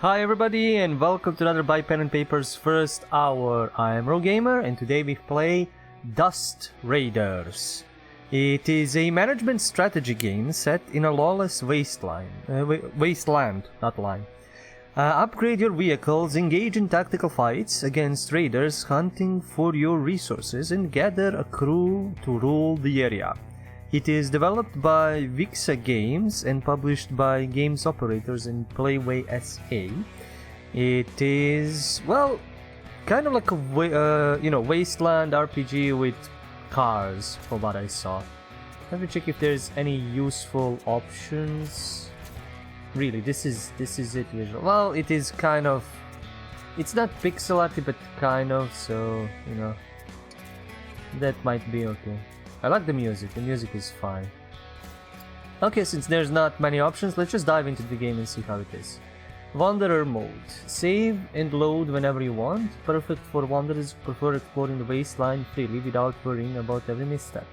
Hi everybody and welcome to another By Pen and Paper's first hour. I am RoGamer and today we play Dust Raiders. It is a management strategy game set in a lawless wasteland, upgrade your vehicles, engage in tactical fights against raiders hunting for your resources, and gather a crew to rule the area. It is developed by Vixa Games and published by Games Operators and Playway SA. It is, well, kind of like a wasteland RPG with cars, from what I saw. Let me check if there's any useful options. Really, this is it visual. Well, it is kind of, it's not pixel arty, but kind of, so that might be okay. I like the music is fine. Okay, since there's not many options, let's just dive into the game and see how it is. Wanderer mode. Save and load whenever you want. Perfect for wanderers who prefer exploring the wasteland freely without worrying about every misstep.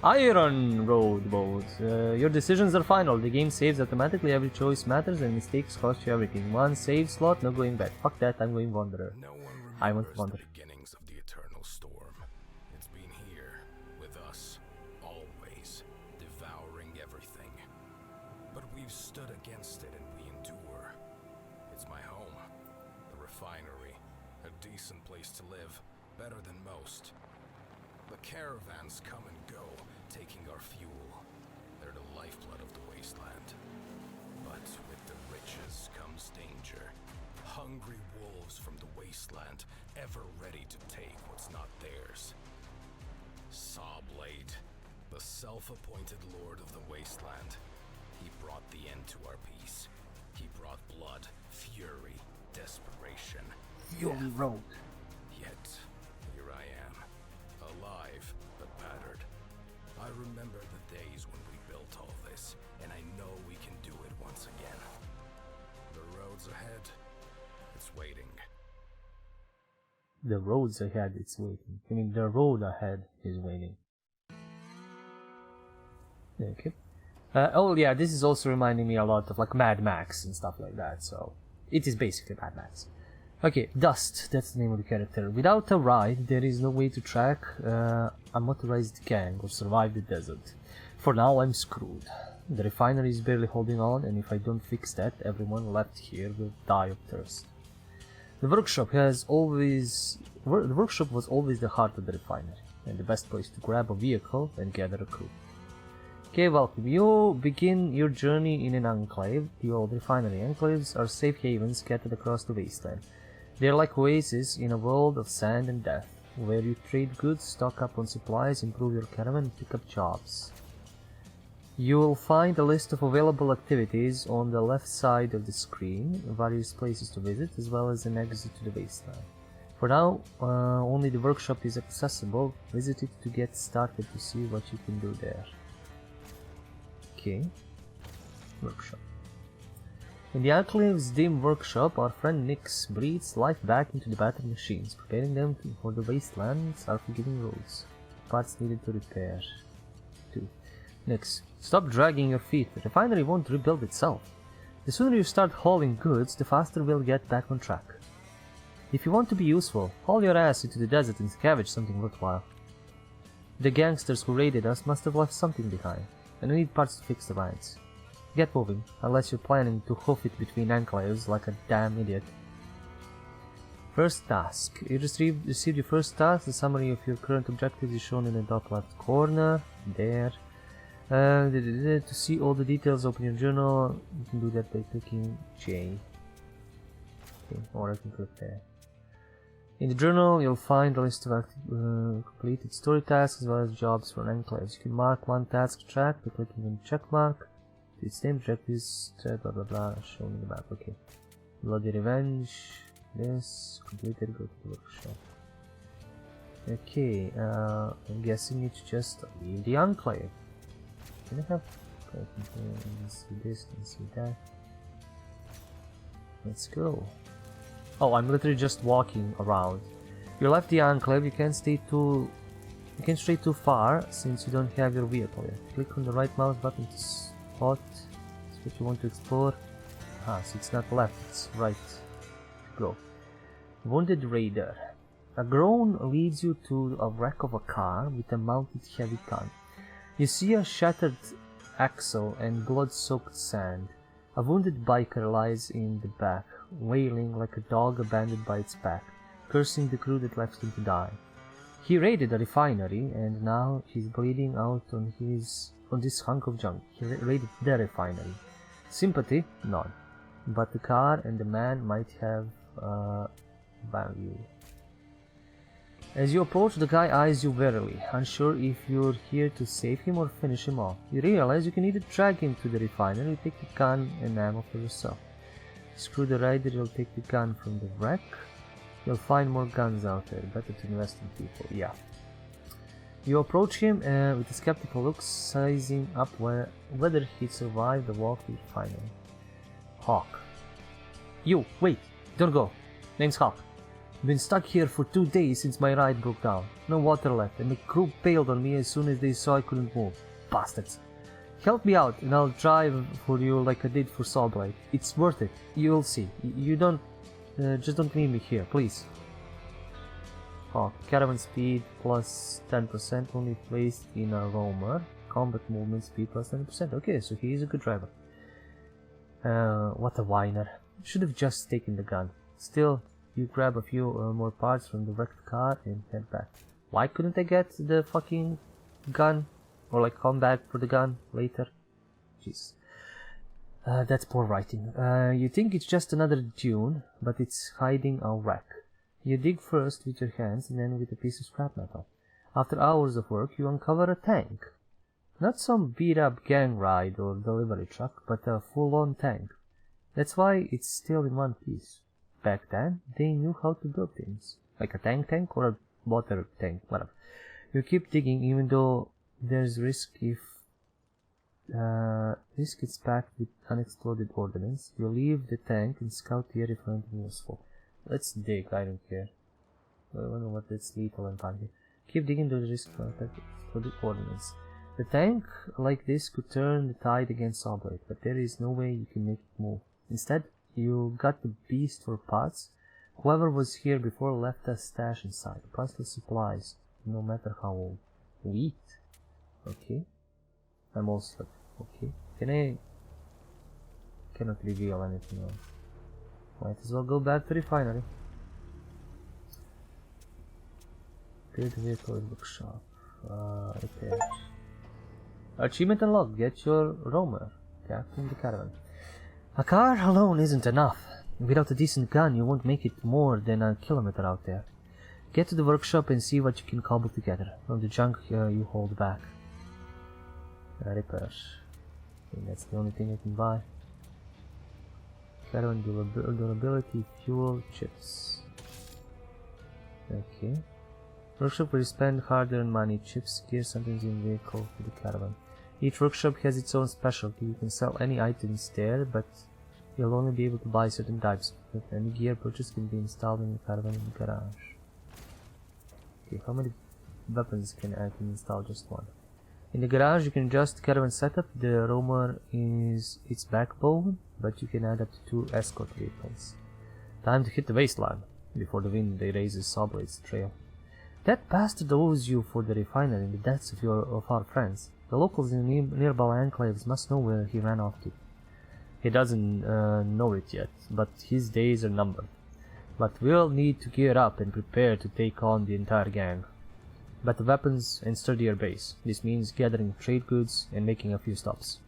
Iron Road mode. Your decisions are final. The game saves automatically, every choice matters and mistakes cost you everything. One save slot, no going back. Fuck that, I'm going Wanderer. No one I want Wanderer. the beginnings of the eternal storm. It's been here, with us, always, devouring everything. But we've stood against it and we endure. It's my home, the refinery, a decent place to live, better than most. The caravans come and go, taking our fuel. They're the lifeblood of the wasteland. But with the riches comes danger. Hungry wolves from the wasteland, ever ready to take what's not theirs. Sawblade, the self-appointed lord of the wasteland. He brought the end to our peace. He brought blood, fury, desperation. Fury Road. Yet, here I am, alive but battered. I remember the days when we built all this, and I know we can do it once again. The roads ahead, it's waiting. The roads ahead, it's waiting. I mean, the road ahead is waiting. Okay. Oh yeah, this is also reminding me a lot of like Mad Max and stuff like that, so it is basically Mad Max. Okay, Dust, that's the name of the character. Without a ride, there is no way to track a motorized gang or survive the desert. For now, I'm screwed. The refinery is barely holding on, and if I don't fix that, everyone left here will die of thirst. The workshop was always the heart of the refinery, and the best place to grab a vehicle and gather a crew. Okay, welcome. You begin your journey in an enclave. The old refinery enclaves are safe havens scattered across the wasteland. They are like oases in a world of sand and death, where you trade goods, stock up on supplies, improve your caravan, and pick up jobs. You will find a list of available activities on the left side of the screen, various places to visit, as well as an exit to the wasteland. For now, only the workshop is accessible. Visit it to get started to see what you can do there. Okay, workshop. In the Enclave's dim workshop, our friend Nix breathes life back into the battered machines, preparing them for the wasteland's unforgiving roads. Parts needed to repair. 2. Nix, stop dragging your feet. The refinery won't rebuild itself. The sooner you start hauling goods, the faster we'll get back on track. If you want to be useful, haul your ass into the desert and scavenge something worthwhile. The gangsters who raided us must have left something behind, and we need parts to fix the lines. Get moving, unless you're planning to hoof it between enclaves like a damn idiot. First task. You received your first task. The summary of your current objectives is shown in the top left corner. There. To see all the details, open your journal. You can do that by clicking J. Okay, or I can click there. In the journal, you'll find a list of completed story tasks as well as jobs for enclaves. You can mark one task track by clicking on the check mark. Its name objectives, blah blah blah, shown in the map. Okay. Bloody Revenge. This. Completed, go to the workshop. Okay, I'm guessing it's just leave the enclave. Can I have... Let's see this, let's see that. Let's go. Oh, I'm literally just walking around. You left the enclave, you can't stray too far since you don't have your vehicle yet. Click on the right mouse button to spot what you want to explore. Aha, so it's not left, it's right. Go. Wounded Raider. A groan leads you to a wreck of a car with a mounted heavy gun. You see a shattered axle and blood-soaked sand. A wounded biker lies in the back, wailing like a dog abandoned by its pack, cursing the crew that left him to die. He raided a refinery, and now he's bleeding out on this hunk of junk. He raided the refinery. Sympathy? None. But the car and the man might have value. As you approach, the guy eyes you warily, unsure if you're here to save him or finish him off. You realize you can either drag him to the refinery or take the gun and ammo for yourself. Screw the rider, you'll take the gun from the wreck. You'll find more guns out there, better to invest in people, yeah. You approach him with a skeptical look, sizing up whether he'd survive the walk to the refinery. Hawk. You, wait, don't go. Name's Hawk. Been stuck here for 2 days since my ride broke down. No water left, and the crew bailed on me as soon as they saw I couldn't move. Bastards. Help me out, and I'll drive for you like I did for Sawblade. It's worth it. You'll see. You don't... just don't leave me here, please. Oh, caravan speed plus 10%, only placed in a roamer. Combat movement speed plus 10%. Okay, so he is a good driver. What a whiner. Should have just taken the gun. Still, you grab a few more parts from the wrecked car and head back. Why couldn't I get the fucking gun? Or like come back for the gun later? Jeez. That's poor writing. You think it's just another dune, but it's hiding a wreck. You dig first with your hands and then with a piece of scrap metal. After hours of work, you uncover a tank. Not some beat-up gang ride or delivery truck, but a full-on tank. That's why it's still in one piece. Back then, they knew how to build things. Like a tank or a water tank, whatever. You keep digging even though there's risk if this gets packed with unexploded ordnance. You leave the tank and scout the area for anything useful. Let's dig, I don't care. I don't know what that's lethal and funky. Keep digging, there's risk for exploded ordnance. The tank like this could turn the tide against Sawblade, but there is no way you can make it move. Instead, you got the beast for parts. Whoever was here before left a stash inside. Priceless supplies, no matter how old. Wheat? Okay. I'm also like, okay. Cannot reveal anything else. Might as well go back to the refinery. Build vehicle workshop. Repair. Achievement unlocked. Get your roamer. Captain the caravan. A car alone isn't enough. Without a decent gun, you won't make it more than a kilometer out there. Get to the workshop and see what you can cobble together from the junk you hold back. Repairs. I think that's the only thing I can buy. Caravan durability, fuel, chips. Okay. Workshop where you spend hard-earned money, chips, gear, something in vehicle for the caravan. Each workshop has its own specialty. You can sell any items there, but you'll only be able to buy certain types. But any gear purchased can be installed in the caravan in the garage. Okay, how many weapons can I install? Just one. In the garage you can adjust caravan setup. The roamer is its backbone, but you can add up to 2 escort vehicles. Time to hit the wasteland before the wind erases Sawblade's trail. That bastard owes you for the refinery and the deaths of our friends. The locals in nearby enclaves must know where he ran off to. He doesn't know it yet, but his days are numbered. But we'll need to gear up and prepare to take on the entire gang. Better weapons and sturdier base. This means gathering trade goods and making a few stops.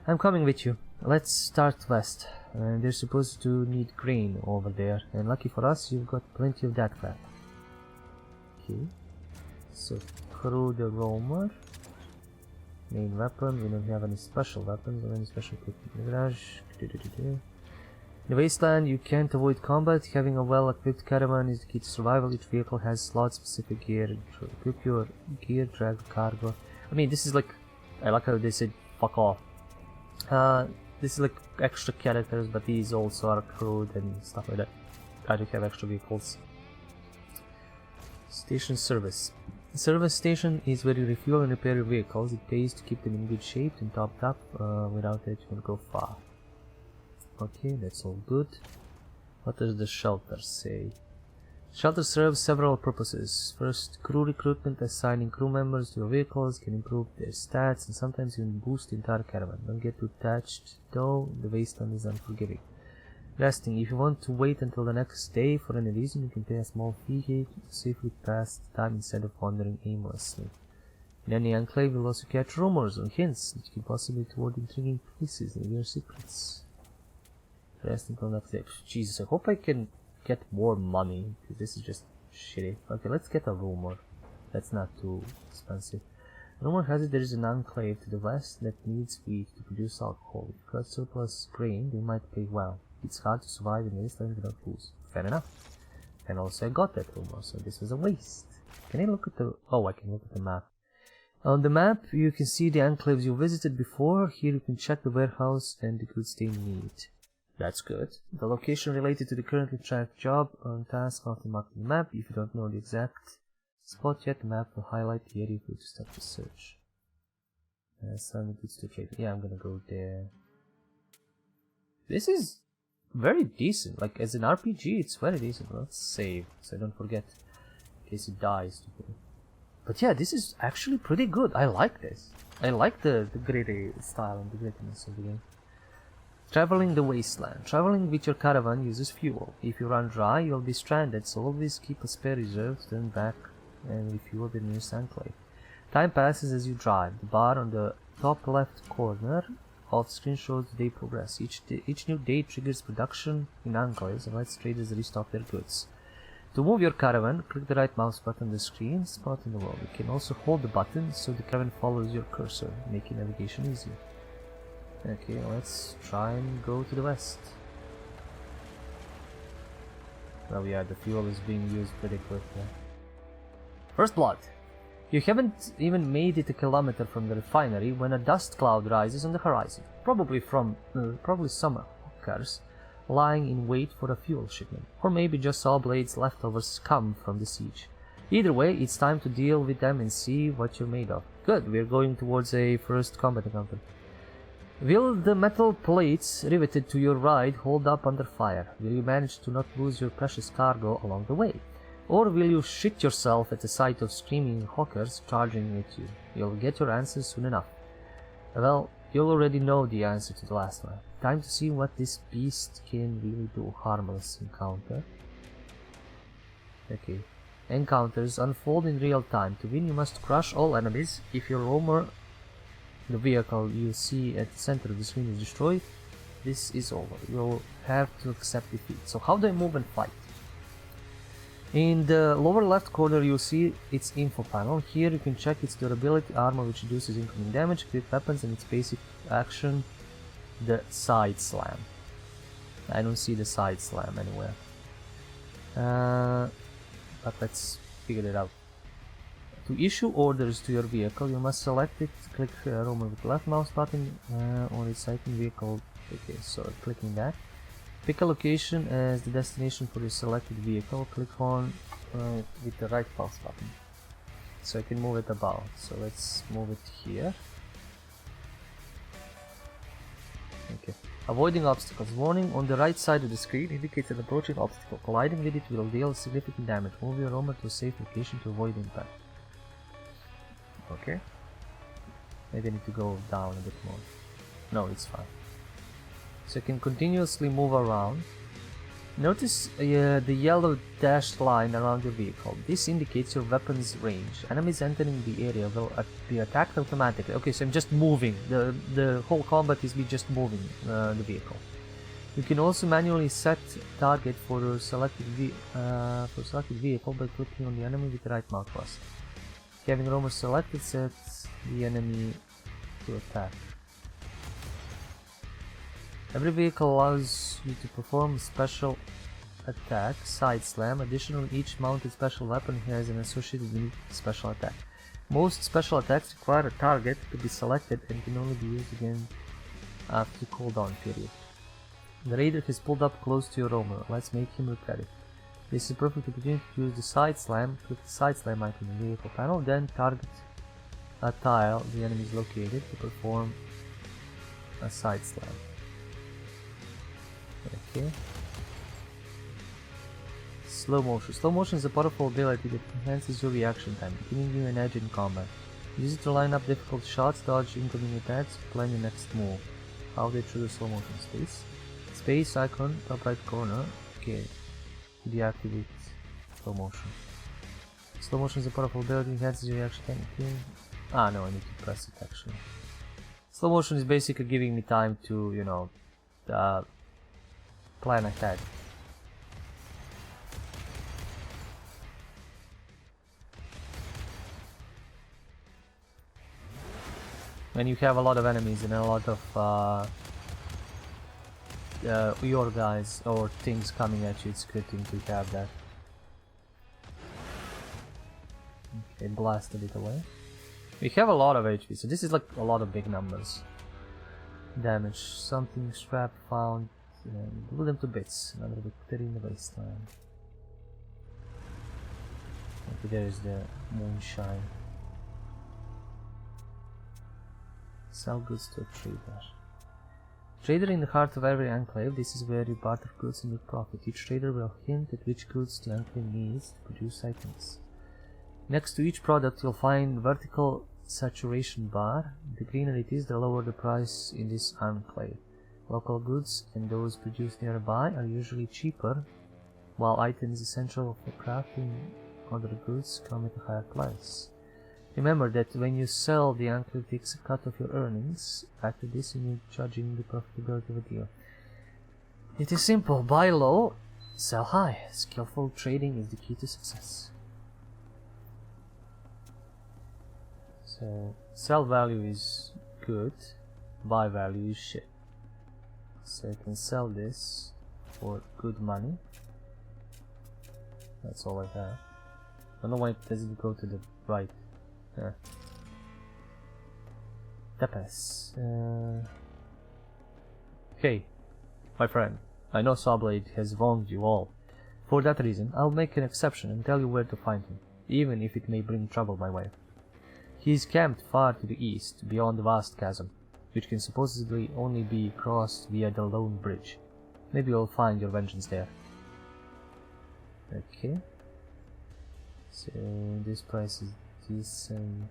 I'm coming with you. Let's start west. They're supposed to need grain over there, and lucky for us, you've got plenty of that crap. Okay, so crew the roamer. Main weapon, we don't have any special weapons or any special equipment in the garage. In the wasteland, you can't avoid combat. Having a well-equipped caravan is the key to survival. Each vehicle has slot-specific gear to equip your gear, drag cargo. I mean, this is like, I like how they said fuck off. This is like extra characters, but these also are crewed and stuff like that. I do have extra vehicles. Station service. The service station is where you refuel and repair your vehicles. It pays to keep them in good shape and topped up. Without it, you can go far. Okay, that's all good. What does the shelter say? Shelter serves several purposes. First, crew recruitment. Assigning crew members to your vehicles can improve their stats and sometimes even boost the entire caravan. Don't get too attached though, the wasteland is unforgiving. Resting. If you want to wait until the next day for any reason, you can pay a small fee here to safely pass the time instead of wandering aimlessly. In any enclave, you'll also catch rumors or hints that can possibly toward intriguing places and your secrets. Resting until next day. Jesus, I hope I can get more money, because this is just shitty. Okay, let's get a rumor. That's not too expensive. Rumor has it there is an enclave to the west that needs wheat to produce alcohol. If you got surplus grain, they might pay well. It's hard to survive in wasteland without booze. Fair enough. And also I got that rumor, so this was a waste. Can I look at the... Oh, I can look at the map. On the map, you can see the enclaves you visited before. Here you can check the warehouse and the goods they need. That's good. The location related to the currently tracked job or task often marked on the map. If you don't know the exact spot yet, the map will highlight the area for you to start the search. Some goods to trade. Yeah, I'm gonna go there. This is very decent. Like, as an RPG, it's very decent. Let's save, so I don't forget, in case it dies. But yeah, this is actually pretty good. I like this. I like the gritty style and the grittiness of the game. Traveling the wasteland. Traveling with your caravan uses fuel. If you run dry, you'll be stranded, so always keep a spare reserve, turn back and refuel the nearest enclave. Time passes as you drive. The bar on the top left corner of screen shows the day progress. Each new day triggers production in enclaves and lets traders restock their goods. To move your caravan, click the right mouse button on the screen, spot in the world. You can also hold the button so the caravan follows your cursor, making navigation easier. Okay, let's try and go to the west. Well, yeah, the fuel is being used pretty quickly. First blood. You haven't even made it a kilometer from the refinery when a dust cloud rises on the horizon. Probably some hookers lying in wait for a fuel shipment. Or maybe just saw Blade's leftovers come from the siege. Either way, it's time to deal with them and see what you're made of. Good, we're going towards a first combat encounter. Will the metal plates riveted to your ride hold up under fire? Will you manage to not lose your precious cargo along the way? Or will you shit yourself at the sight of screaming hawkers charging at you? You'll get your answers soon enough. Well, you'll already know the answer to the last one. Time to see what this beast can really do. Harmless encounter. Okay. Encounters unfold in real time. To win, you must crush all enemies. If your roamer, the vehicle you see at the center of the screen, is destroyed, this is over. You'll have to accept defeat. So how do I move and fight? In the lower left corner you'll see its info panel. Here you can check its durability, armor which reduces incoming damage, crit weapons, and its basic action, the side slam. I don't see the side slam anywhere. But let's figure it out. To issue orders to your vehicle, you must select it, click roamer with the left mouse button on its item vehicle. Okay, so clicking that. Pick a location as the destination for your selected vehicle. Click on with the right mouse button. So I can move it about. So let's move it here. Okay. Avoiding obstacles. Warning on the right side of the screen indicates an approaching obstacle. Colliding with it will deal significant damage. Move your roamer to a safe location to avoid impact. Okay. Maybe I need to go down a bit more. No, it's fine. So you can continuously move around. Notice the yellow dashed line around your vehicle. This indicates your weapon's range. Enemies entering the area will be attacked automatically. Okay, so I'm just moving. The whole combat is me just moving the vehicle. You can also manually set target for your selected vehicle by clicking on the enemy with the right mouse button. Having roamer selected sets the enemy to attack. Every vehicle allows you to perform special attack, side slam. Additionally, each mounted special weapon has an associated unique special attack. Most special attacks require a target to be selected and can only be used again after cooldown period. The raider has pulled up close to your roamer. Let's make him repair it. This is a perfect opportunity to use the side slam. Click the side slam icon in the vehicle panel, then target a tile the enemy is located to perform a side slam. Okay. Slow motion. Slow motion is a powerful ability that enhances your reaction time, giving you an edge in combat. Use it to line up difficult shots, dodge incoming attacks, plan your next move. How they trigger slow motion. Space. Space icon, top right corner. Okay. Deactivate slow motion. Slow motion is a powerful ability, enhances your reaction time. Okay. Ah no, I need to press it actually. Slow motion is basically giving me time to, you know, plan ahead. When you have a lot of enemies and a lot of your guys or things coming at you, it's a good thing to have that. Okay, blasted it away. We have a lot of HP, so this is like a lot of big numbers. Damage. Something scrap found. Blew them to bits. Another victory in the wasteland. Okay, there is the moonshine. Sell goods to a trader. Trader in the heart of every enclave. This is where you barter goods and make profit. Each trader will hint at which goods the enclave needs to produce items. Next to each product you'll find vertical saturation bar. The greener it is, the lower the price in this enclave. Local goods and those produced nearby are usually cheaper, while items essential for crafting other goods come at a higher price. Remember that when you sell, the enclave takes a cut of your earnings. After this, you need judging the profitability of a deal. It is simple. Buy low, sell high. Skillful trading is the key to success. So, sell value is good, buy value is shit. So I can sell this for good money. That's all I have. I don't know why it doesn't go to the right. Tapas. Hey, my friend, I know Sawblade has wronged you all. For that reason, I'll make an exception and tell you where to find him, even if it may bring trouble my way. He is camped far to the east, beyond the vast chasm, which can supposedly only be crossed via the Lone Bridge. Maybe you'll find your vengeance there. Okay. So, this price is decent.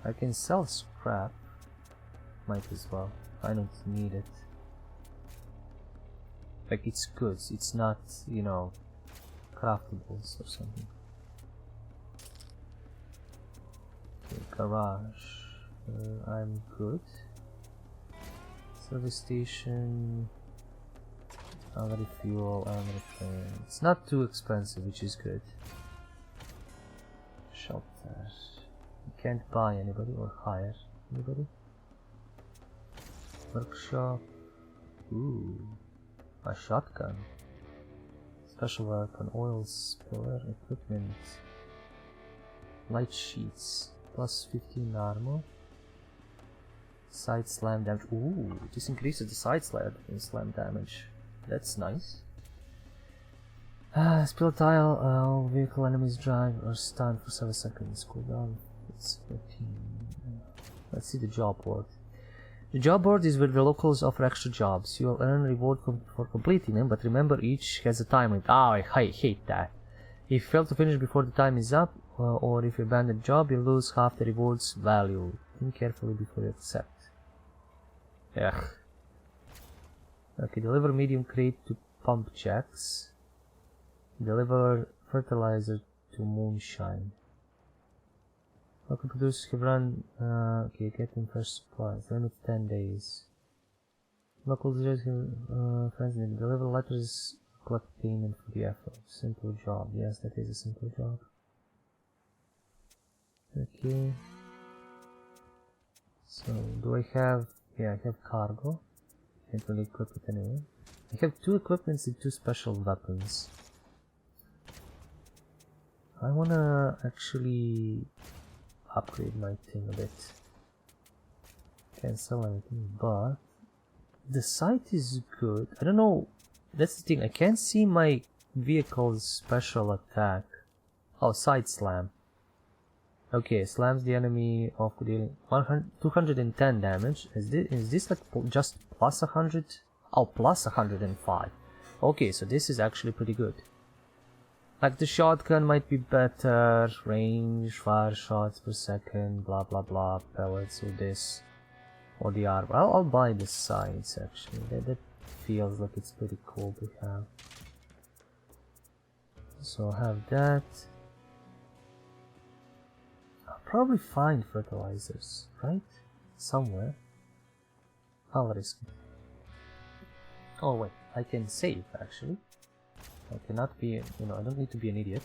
I can sell scrap. Might as well. I don't need it. Like, it's goods. It's not, you know, craftables or something. Okay, garage. I'm good. Service station. Already fuel, already plane. It's not too expensive, which is good. Shelter. You can't buy anybody or hire anybody. Workshop. Ooh. A shotgun. Special weapon, oil spiller, equipment. Light sheets. Plus 15 armor. Side slam damage. Ooh, this increases the side slam damage. That's nice. Spill tile, vehicle enemies drive or stun for 7 seconds. Cooldown. It's 14. Let's see the job board. The job board is where the locals offer extra jobs. You will earn reward for completing them, but remember each has a time limit. I hate that. If you fail to finish before the time is up, or if you abandon the job, you lose half the reward's value. Think carefully before you accept. Ugh. Okay, deliver medium crate to pump jacks. Deliver fertilizer to moonshine. Local producers have run. Okay, getting fresh supplies. Limit 10 days. Local producers have friends need to deliver letters. Collect payment for the effort. Simple job. Yes, that is a simple job. Okay. So, do I have... Yeah, I have cargo. Can't really equip it anyway. I have 2 equipments and 2 special weapons. I wanna actually upgrade my thing a bit. Can't sell anything, but the sight is good. I don't know. That's the thing. I can't see my vehicle's special attack. Oh, side slam. Okay, slams the enemy off dealing 210 damage. Is this like just plus 100 Oh, plus 105. Okay, so this is actually pretty good. Like the shotgun might be better, range, fire shots per second, blah blah blah, pellets or this, or the armor. I'll buy the sights actually, that feels like it's pretty cool to have. So I'll have that. I'll probably find fertilizers, right? Somewhere. I'll risk it. Oh wait, I can save actually. I cannot be, I don't need to be an idiot.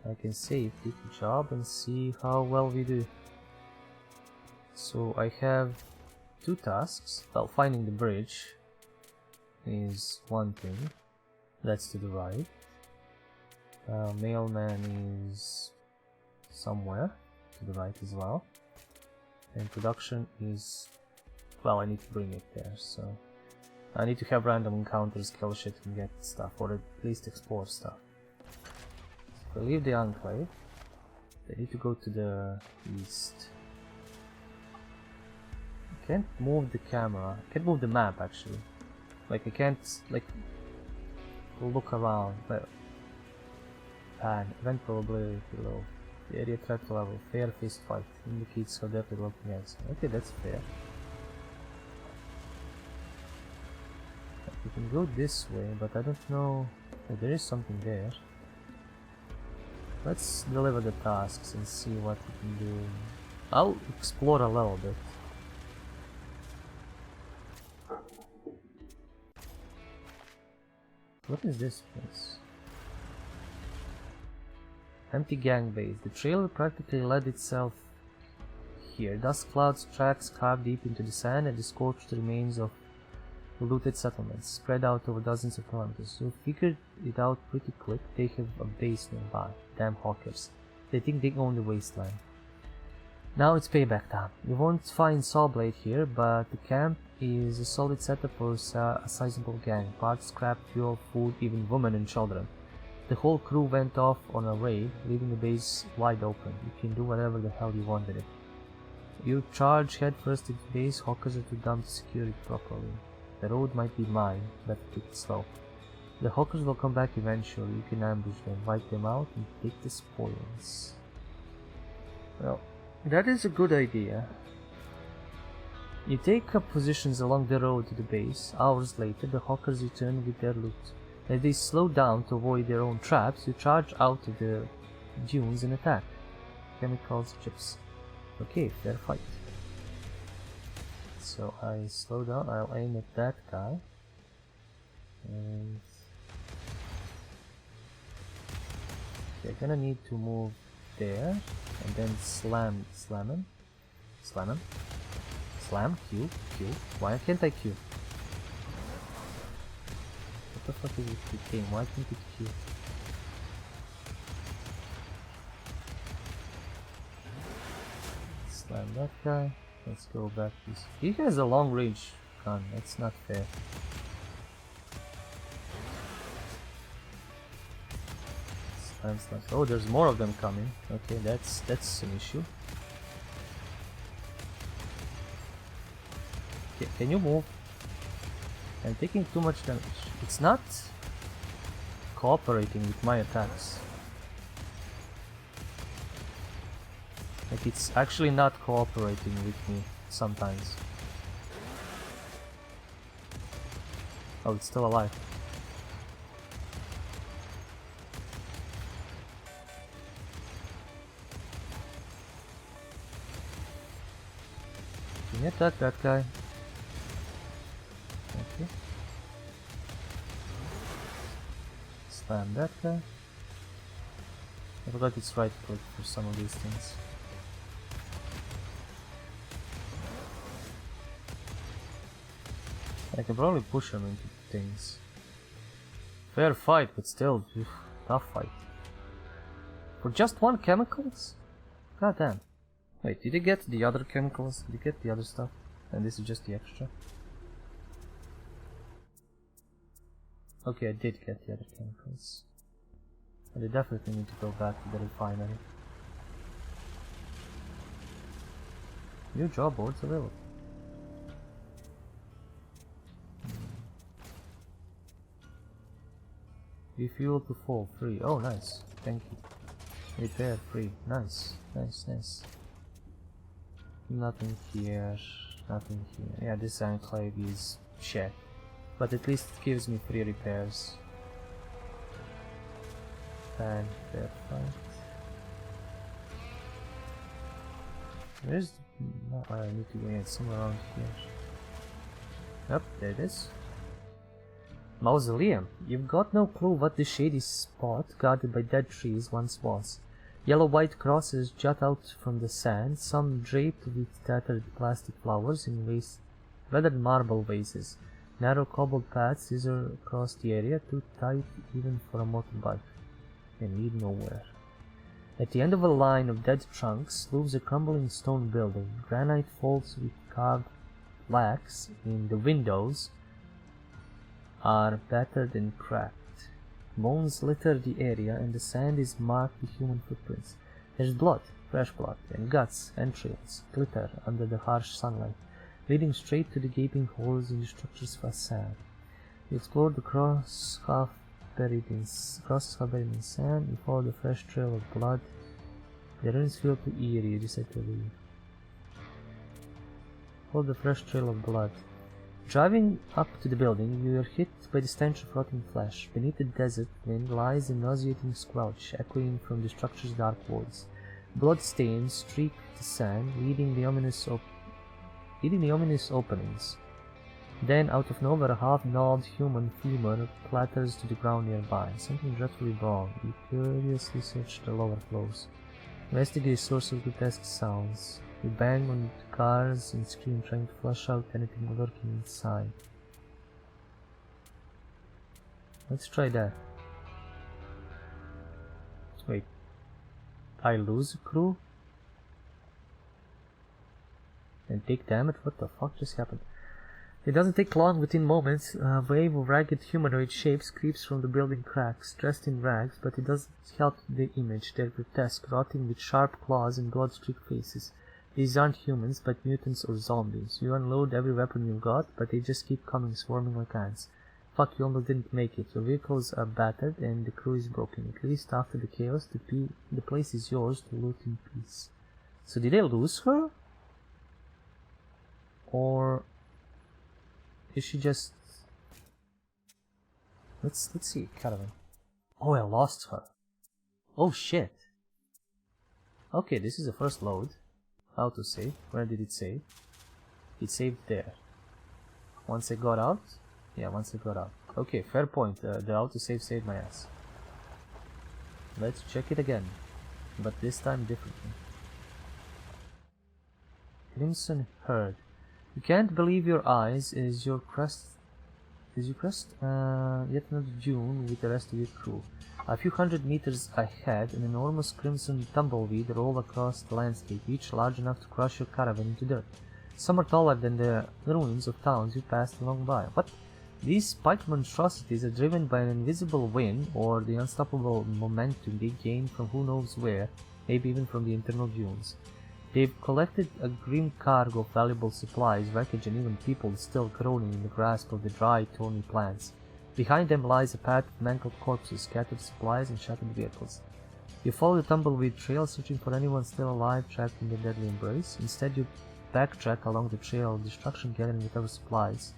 I can save, take the job and see how well we do. So I have 2 tasks. Well, finding the bridge is one thing. That's to the right. Mailman is somewhere to the right as well. And production is, well, I need to bring it there, so I need to have random encounters, kill shit and get stuff, or at least explore stuff. So if I leave the enclave, I need to go to the east. I can't move the camera, I can't move the map actually. Like I can't, like, look around, but pan, event probability below. The area threat level, fair fist fight, indicates how depth we're looking at. Okay, that's fair. We can go this way, but I don't know. Oh, there is something there. Let's deliver the tasks and see what we can do. I'll explore a little bit. What is this place? Empty gang base. The trailer practically led itself here. Dust clouds, tracks carved deep into the sand, and the scorched remains of looted settlements spread out over dozens of kilometers. You figured it out pretty quick. They have a base nearby. Damn hawkers. They think they own the wasteland. Now it's payback time. You won't find Sawblade here, but the camp is a solid setup for a sizable gang. Parts, scrap, fuel, food, even women and children. The whole crew went off on a raid, leaving the base wide open. You can do whatever the hell you want with it. You charge headfirst into the base. Hawkers are too dumb to secure it properly. The road might be mine, but take it slow. The hawkers will come back eventually. You can ambush them, wipe them out, and take the spoils. Well, that is a good idea. You take up positions along the road to the base. Hours later, the hawkers return with their loot. As they slow down to avoid their own traps, you charge out of the dunes and attack. Chemicals, chips. Okay, fair fight. So I slow down, I'll aim at that guy. And okay, I'm gonna need to move there and then slam him. Slam, Q. Why can't I Q? What the fuck is it with game? Why can't it Q? Slam that guy. Let's go back to this. He has a long range gun, that's not fair. Slam. Oh, there's more of them coming. Okay, that's an issue. Okay, can you move? I'm taking too much damage. It's not cooperating with my attacks. Like, it's actually not cooperating with me sometimes. Oh, it's still alive. Can you attack that guy? Okay. Slam that guy. I forgot it's right click for some of these things. I can probably push him into things. Fair fight, but still, tough fight. For just 1 chemicals? God damn. Wait, did you get the other chemicals? Did you get the other stuff? And this is just the extra? Okay, I did get the other chemicals. But I definitely need to go back to the refinery. New job boards available. Refuel to full, free. Oh, nice. Thank you. Repair, free. Nice. Nice, nice. Nothing here. Nothing here. Yeah, this enclave is shit. But at least it gives me free repairs. And fair fight. Where's the... No, I need to go in somewhere around here. Yep, there it is. Mausoleum. You've got no clue what this shady spot guarded by dead trees once was. Yellow-white crosses jut out from the sand, some draped with tattered plastic flowers in weathered marble vases. Narrow cobbled paths scissor across the area, too tight even for a motorbike, and lead nowhere. At the end of a line of dead trunks looms a crumbling stone building. Granite folds with carved plaques in the windows are battered and cracked. Bones litter the area and the sand is marked with human footprints. There's blood, fresh blood, and guts, entrails, glitter under the harsh sunlight, leading straight to the gaping holes in the structure's facade. You explore the crosses half buried in sand. You follow the fresh trail of blood. The ruins feel too eerie, you decide to leave. Follow the fresh trail of blood. Driving up to the building, you are hit by the stench of rotting flesh. Beneath the desert wind lies a nauseating squelch, echoing from the structure's dark walls. Blood stains streak the sand, leading the ominous openings. Then, out of nowhere, a half-gnawed human femur clatters to the ground nearby. Something dreadfully wrong. You curiously search the lower floors. Investigate the source of grotesque sounds. You bang on the cars and scream, trying to flush out anything lurking inside. Let's try that. Wait. I lose a crew? And take damage? What the fuck just happened? It doesn't take long. Within moments, a wave of ragged humanoid shapes creeps from the building cracks, dressed in rags, but it doesn't help the image. They're grotesque, rotting with sharp claws and blood-streaked faces. These aren't humans, but mutants or zombies. You unload every weapon you've got, but they just keep coming, swarming like ants. Fuck, you almost didn't make it. Your vehicles are battered, and the crew is broken. At least after the chaos, the place is yours to loot in peace. So did they lose her? Or... is she just... Let's see, caravan. Oh, I lost her. Oh shit. Okay, this is the first load. Autosave. Where did it save? It saved there. Once I got out? Yeah, once I got out. Okay, fair point. The autosave saved my ass. Let's check it again. But this time differently. Crimson Herd. You can't believe your eyes as you crest yet another dune with the rest of your crew. A few hundred meters ahead, an enormous crimson tumbleweed rolled across the landscape, each large enough to crush your caravan into dirt. Some are taller than the ruins of towns you passed along by. What? These spiked monstrosities are driven by an invisible wind, or the unstoppable momentum they gain from who knows where, maybe even from the internal dunes. They've collected a grim cargo of valuable supplies, wreckage, and even people still groaning in the grasp of the dry, thorny plants. Behind them lies a path of mangled corpses, scattered supplies, and shattered vehicles. You follow the tumbleweed trail, searching for anyone still alive trapped in the deadly embrace. Instead, you backtrack along the trail of destruction, gathering whatever supplies.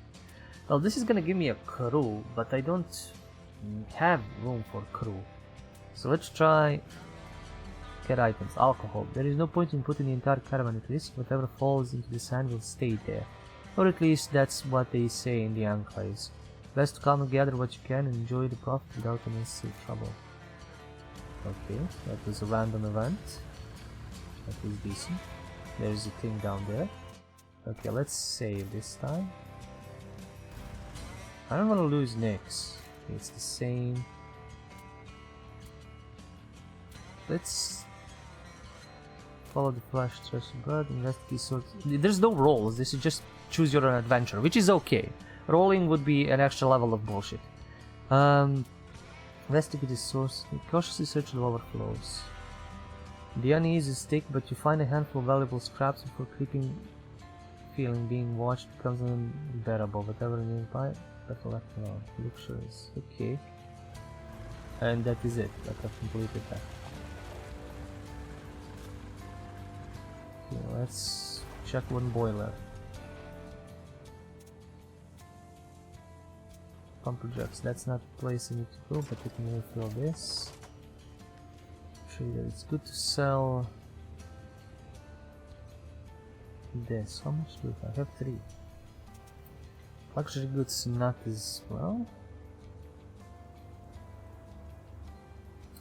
Well, this is gonna give me a crew, but I don't have room for crew. So let's try... get items. Alcohol. There is no point in putting the entire caravan at risk. Whatever falls into the sand will stay there. Or at least that's what they say in the enclaves. Best to come and gather what you can and enjoy the profit without unnecessary trouble. Okay, that was a random event. That was decent. There's a thing down there. Okay, let's save this time. I don't want to lose Nyx. It's the same. Let's follow the flash, stretch the blood, investigate sort. There's no rolls. This is just choose your own adventure, which is okay. Rolling would be an extra level of bullshit. Investigate the source. Cautiously search the lower floors. The unease is thick, but you find a handful of valuable scraps before creeping feeling being watched becomes unbearable. Whatever nearby, better left alone. Luxuries. Okay. And that is it. Like I've completed that. Okay, let's check one boiler. Pumper jacks. That's not the place I need to go, but I can refill this. Trader. It's good to sell this. How much do I have? 3. Luxury goods not as well.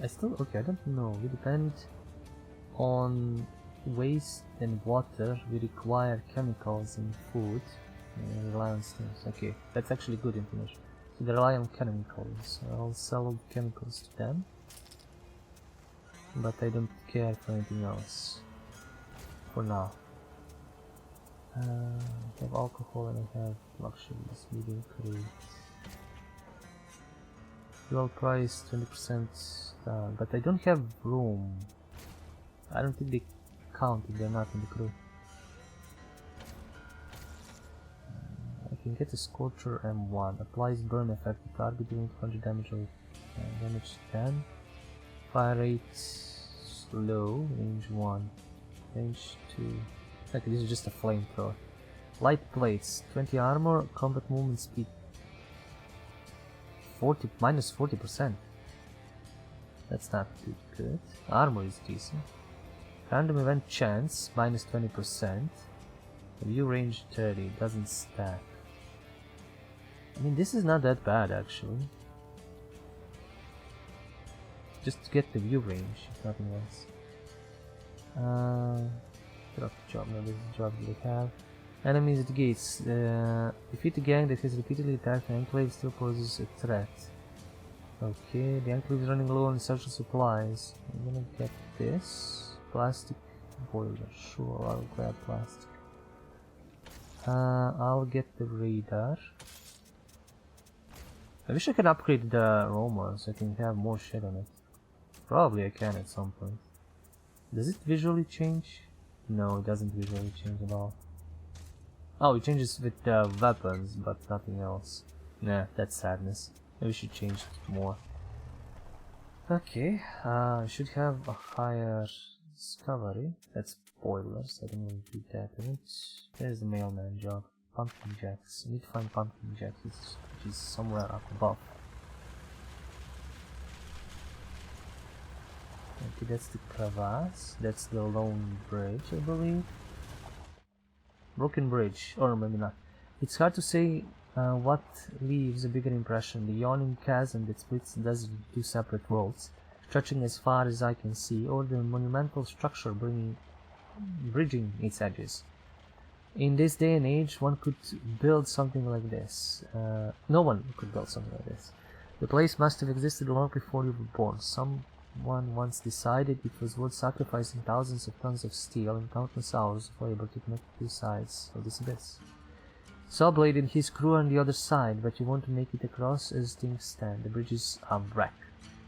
Okay, I don't know. We depend on waste and water. We require chemicals in food. And rely on things. Okay, that's actually good information. So they rely on chemicals. I'll sell all the chemicals to them. But I don't care for anything else. For now. I have alcohol and I have luxuries. Medium crate. Fuel price 20% down, but I don't have room. I don't think they count if they're not in the crew. I can get a Scorcher M1. Applies burn effect to target doing 200 damage or damage 10. Fire rate slow. Range 1. Range 2. Okay, this is just a flamethrower. Light plates. 20 armor. Combat movement speed. Minus 40%. That's not too good. Armor is decent. Random event chance minus 20%. View range 30. Doesn't stack. I mean, this is not that bad actually. Just to get the view range, if nothing else. Drop job. Now this is the job that we have. Enemies at the gates. Defeat the gang that has repeatedly attacked the Enclave still poses a threat. Okay, the Enclave is running low on essential supplies. I'm gonna get this. Plastic boiler. Sure, I'll grab plastic. I'll get the radar. I wish I could upgrade the Roma so I can have more shit on it. Probably I can at some point. Does it visually change? No, it doesn't visually change at all. Oh, it changes with the weapons, but nothing else. Nah, that's sadness. Maybe we should change it more. Okay, I should have a higher discovery. That's boilers. I don't want to do that. There's the mailman job. Pumpkin jacks. I need to find pumpkin jacks, which is somewhere up above. Okay, that's the crevasse. That's the lone bridge, I believe. Broken bridge, or maybe not. It's hard to say what leaves a bigger impression. The yawning chasm that splits the desert into 2 separate worlds, stretching as far as I can see, or the monumental structure bridging its edges. In this day and age, one could build something like this. No one could build something like this. The place must have existed long before you were born. Someone once decided it was worth sacrificing thousands of tons of steel and countless hours of labor to connect the 2 sides of this abyss. Sawblade and his crew are on the other side, but you want to make it across as things stand. The bridge is a wreck,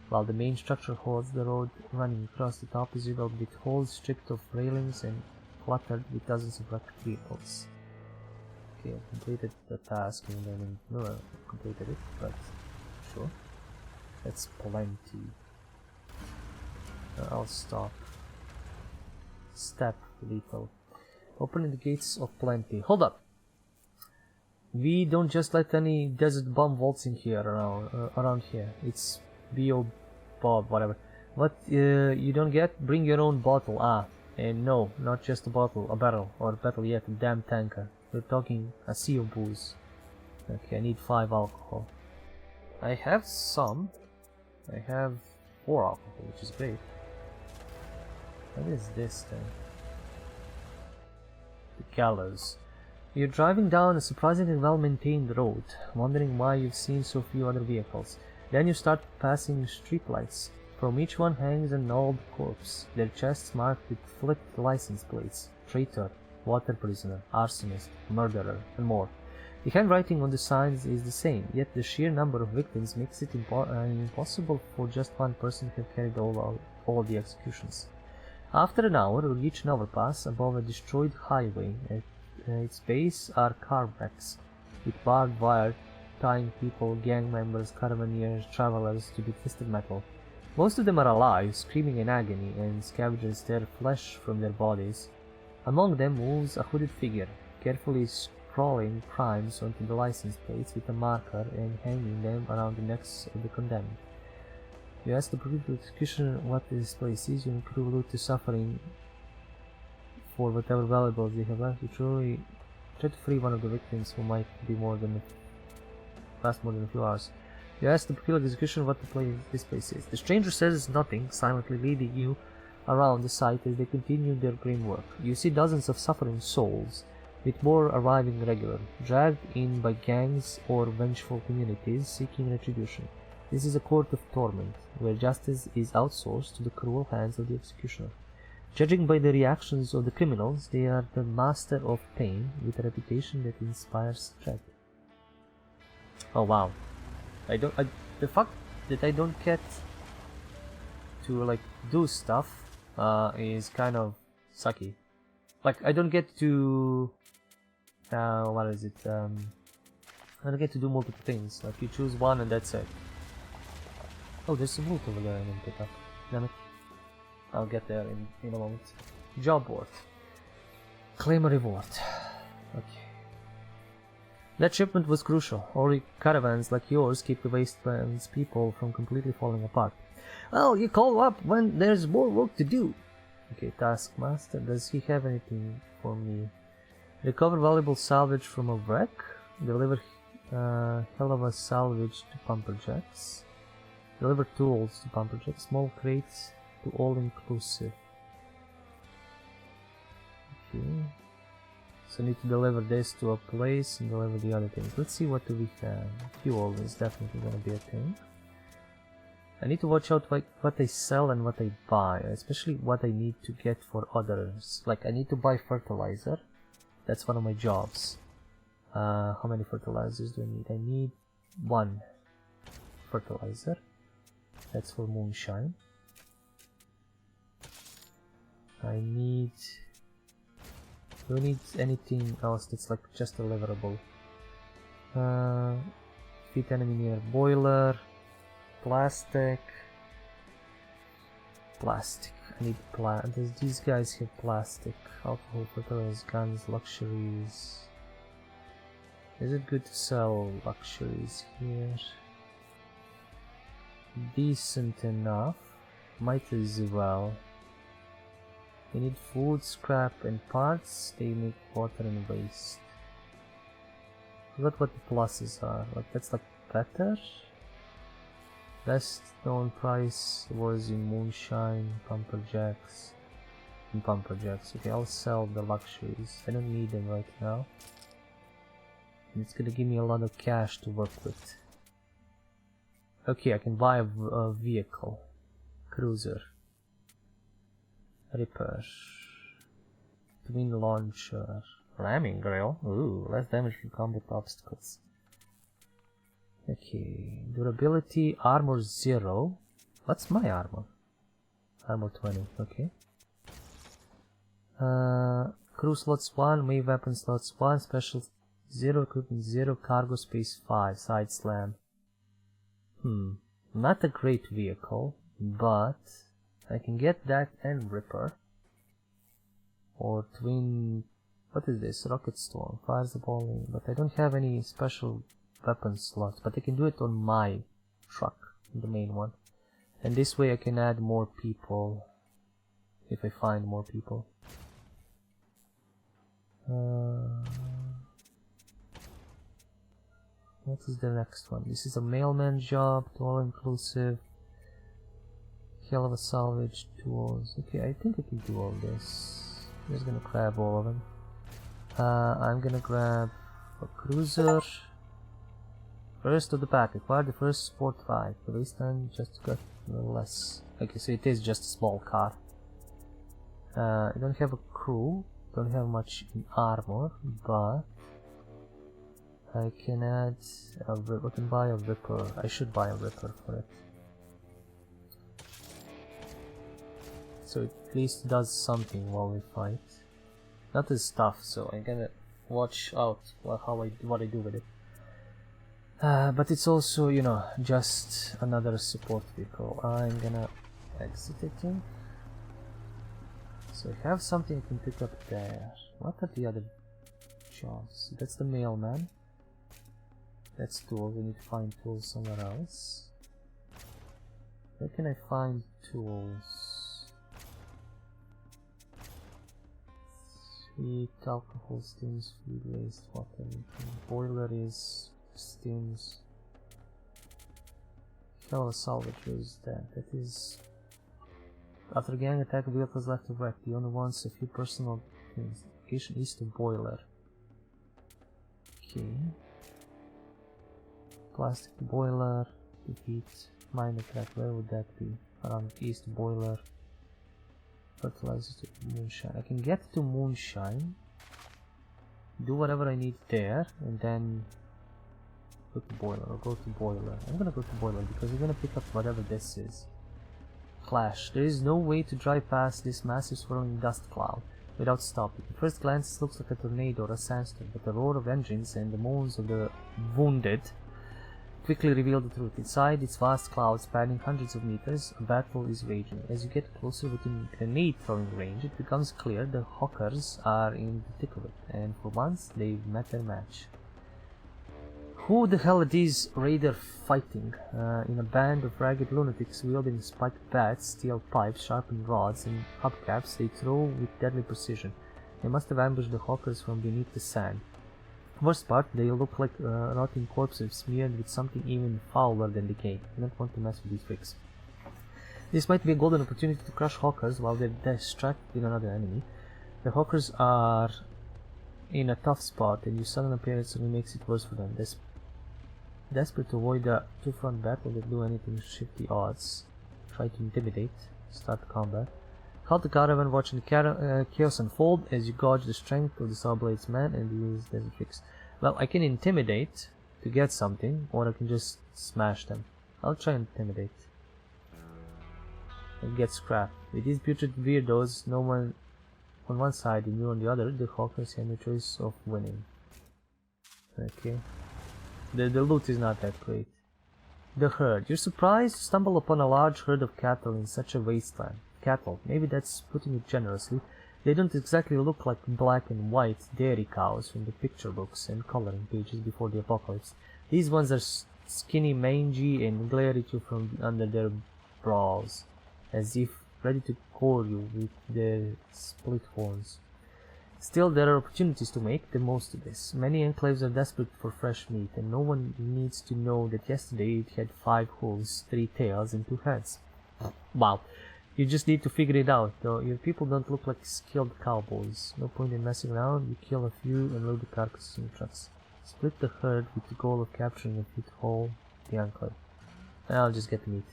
while the main structure holds the road running across the top is riddled with holes stripped of railings and cluttered with dozens of wrecked vehicles. Okay, I completed the task, and I didn't know I completed it, but sure. That's plenty. I'll stop. Step lethal. Opening the gates of plenty. Hold up! We don't just let any desert bomb waltz in here around here. It's B.O. Bob, whatever. What you don't get? Bring your own bottle. And no, not just a bottle, a barrel, or better yet, a damn tanker. We're talking a sea of booze. Okay, I need 5 alcohol. I have some. I have 4 alcohol, which is great. What is this thing? The gallows. You're driving down a surprisingly well-maintained road, wondering why you've seen so few other vehicles. Then you start passing streetlights. From each one hangs an old corpse, their chests marked with flipped license plates. Traitor, water prisoner, arsonist, murderer, and more. The handwriting on the signs is the same, yet the sheer number of victims makes it impossible for just one person to have carried all the executions. After an hour, you reach an overpass above a destroyed highway. At its base are car wrecks, with barbed wire tying people, gang members, caravaneers, travelers to the twisted metal. Most of them are alive, screaming in agony, and scavengers tear flesh from their bodies. Among them moves a hooded figure, carefully scrawling crimes onto the license plates with a marker and hanging them around the necks of the condemned. You ask the brutal executioner what this place is, your crew allude to suffering for whatever valuables they have left. You try to free one of the victims who might be last more than a few hours. You ask the brutal executioner what this place is. The stranger says nothing, silently leading you around the site as they continue their grim work. You see dozens of suffering souls, with more arriving regularly, dragged in by gangs or vengeful communities seeking retribution. This is a court of torment, where justice is outsourced to the cruel hands of the executioner. Judging by the reactions of the criminals, they are the master of pain, with a reputation that inspires dread. Oh wow. The fact that I don't get to like do stuff is kind of sucky. Like I don't get to what is it? I don't get to do multiple things. Like you choose one and that's it. Oh, there's some loot over there I didn't pick up. Damn it. I'll get there in a moment. Job board. Claim a reward. Okay. That shipment was crucial. Only caravans like yours keep the wasteland's people from completely falling apart. Well, you call up when there's more work to do. Okay, Taskmaster, does he have anything for me? Recover valuable salvage from a wreck. Deliver hell of a salvage to Pumperjacks. Deliver tools to Pumperjacks. Small crates to all-inclusive. Okay. So I need to deliver this to a place and deliver the other things. Let's see what do we have. Fuel is definitely gonna be a thing. I need to watch out what I sell and what I buy, especially what I need to get for others. Like I need to buy fertilizer. That's one of my jobs. How many fertilizers do I need? I need 1 fertilizer. That's for moonshine. I need... Do I need anything else that's like just deliverable? Fit enemy near boiler. Plastic. I need does these guys have plastic? Alcohol, fertilizers, guns, luxuries. Is it good to sell luxuries here? Decent enough. Might as well. They need food, scrap, and parts. They make water and waste. Forgot what the pluses are. Like that's like better. Best known price was in moonshine, Pumperjacks, and Pumperjacks. Okay, I'll sell the luxuries. I don't need them right now. And it's gonna give me a lot of cash to work with. Okay, I can buy a vehicle, cruiser. Repair. Twin launcher. Ramming grill. Ooh, less damage from combat obstacles. Okay. Durability. Armor 0. What's my armor? Armor 20. Okay. Crew slots 1. Main weapon slots 1. Special 0. Equipment 0. Cargo space 5. Side slam. Not a great vehicle, but I can get that and Ripper. Or twin... What is this? Rocket Storm. Fires the ball in. But I don't have any special weapon slots. But I can do it on my truck. The main one. And this way I can add more people. If I find more people. What is the next one? This is a mailman job. All inclusive. Hell of a salvage tools. Okay, I think I can do all this. I'm just gonna grab all of them. I'm gonna grab a cruiser. First of the pack. Acquire the first sport bike. The wasteland just got a little less. Okay, so it is just a small car. I don't have a crew. Don't have much in armor, but I can add. I can buy a Ripper. I should buy a Ripper for it. So it at least does something while we fight. Not as stuff, so I'm gonna watch out what I do with it. But it's also, you know, just another support vehicle. I'm gonna exit, I think. So I have something I can pick up there. What are the other jobs? That's the mailman. That's tools. We need to find tools somewhere else. Where can I find tools? Heat, alcohol, steams, food waste, water. Boiler is steams. Hell of a salvage is that. That is. After a gang attack, vehicles left to wreck. The owner wants a few personal things. Location east of boiler. Okay. Plastic boiler. Defeat. Mine attack. Where would that be? Around east boiler. Fertilizer to moonshine. I can get to moonshine. Do whatever I need there, and then go to boiler. Or go to boiler. I'm gonna go to boiler because we're gonna pick up whatever this is. Clash. There is no way to drive past this massive swirling dust cloud without stopping. At first glance it looks like a tornado or a sandstorm, but the roar of engines and the moans of the wounded quickly reveal the truth. Inside its vast cloud spanning hundreds of meters, a battle is raging. As you get closer within grenade throwing range, it becomes clear the hawkers are in the thick of it, and for once they've met their match. Who the hell are these raider fighting? In a band of ragged lunatics wielding spiked bats, steel pipes, sharpened rods, and hubcaps, they throw with deadly precision. They must have ambushed the hawkers from beneath the sand. Worst part, they look like rotting corpses smeared with something even fouler than decay. I don't want to mess with these freaks. This might be a golden opportunity to crush hawkers while they're distracted with another enemy. The hawkers are in a tough spot, and your sudden appearance only makes it worse for them. Desperate to avoid a two-front battle, they do anything to shift the odds. Try to intimidate. Start combat. Halt the caravan, watching the chaos unfold as you gauge the strength of the Sawblade's man and use desert tricks. Well, I can intimidate to get something, or I can just smash them. I'll try and intimidate. And get scrapped. With these putrid weirdos, no one on one side and you on the other, the hawkers have no choice of winning. Okay. The loot is not that great. The herd. You're surprised to stumble upon a large herd of cattle in such a wasteland. Cattle, maybe that's putting it generously. They don't exactly look like black and white dairy cows from the picture books and coloring pages before the apocalypse. These ones are skinny, mangy, and glare at you from under their brows, as if ready to gore you with their split horns. Still, there are opportunities to make the most of this. Many enclaves are desperate for fresh meat, and no one needs to know that yesterday it had 5 hooves, 3 tails, and 2 heads. Wow. You just need to figure it out, though. Your people don't look like skilled cowboys. No point in messing around. You kill a few and load the carcasses in trucks. Split the herd with the goal of capturing a fit whole the enclave. I'll just get meat.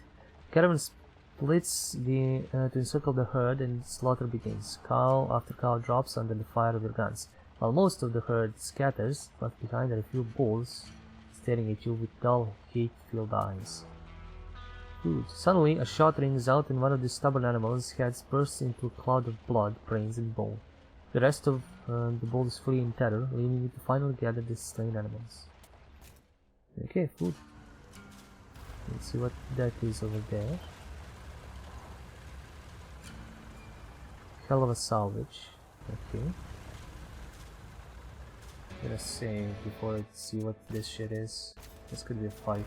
Caravan splits to encircle the herd and slaughter begins. Cow after cow drops under the fire of your guns, while most of the herd scatters. Left behind are a few bulls staring at you with dull, hate-filled eyes. Food. Suddenly, a shot rings out and one of the stubborn animals' heads bursts into a cloud of blood, brains, and bone. The rest of the bulls flee in terror, leaving you to finally gather the slain animals. Okay, food. Let's see what that is over there. Hell of a salvage. Okay. I'm gonna save before I see what this shit is. This could be a fight.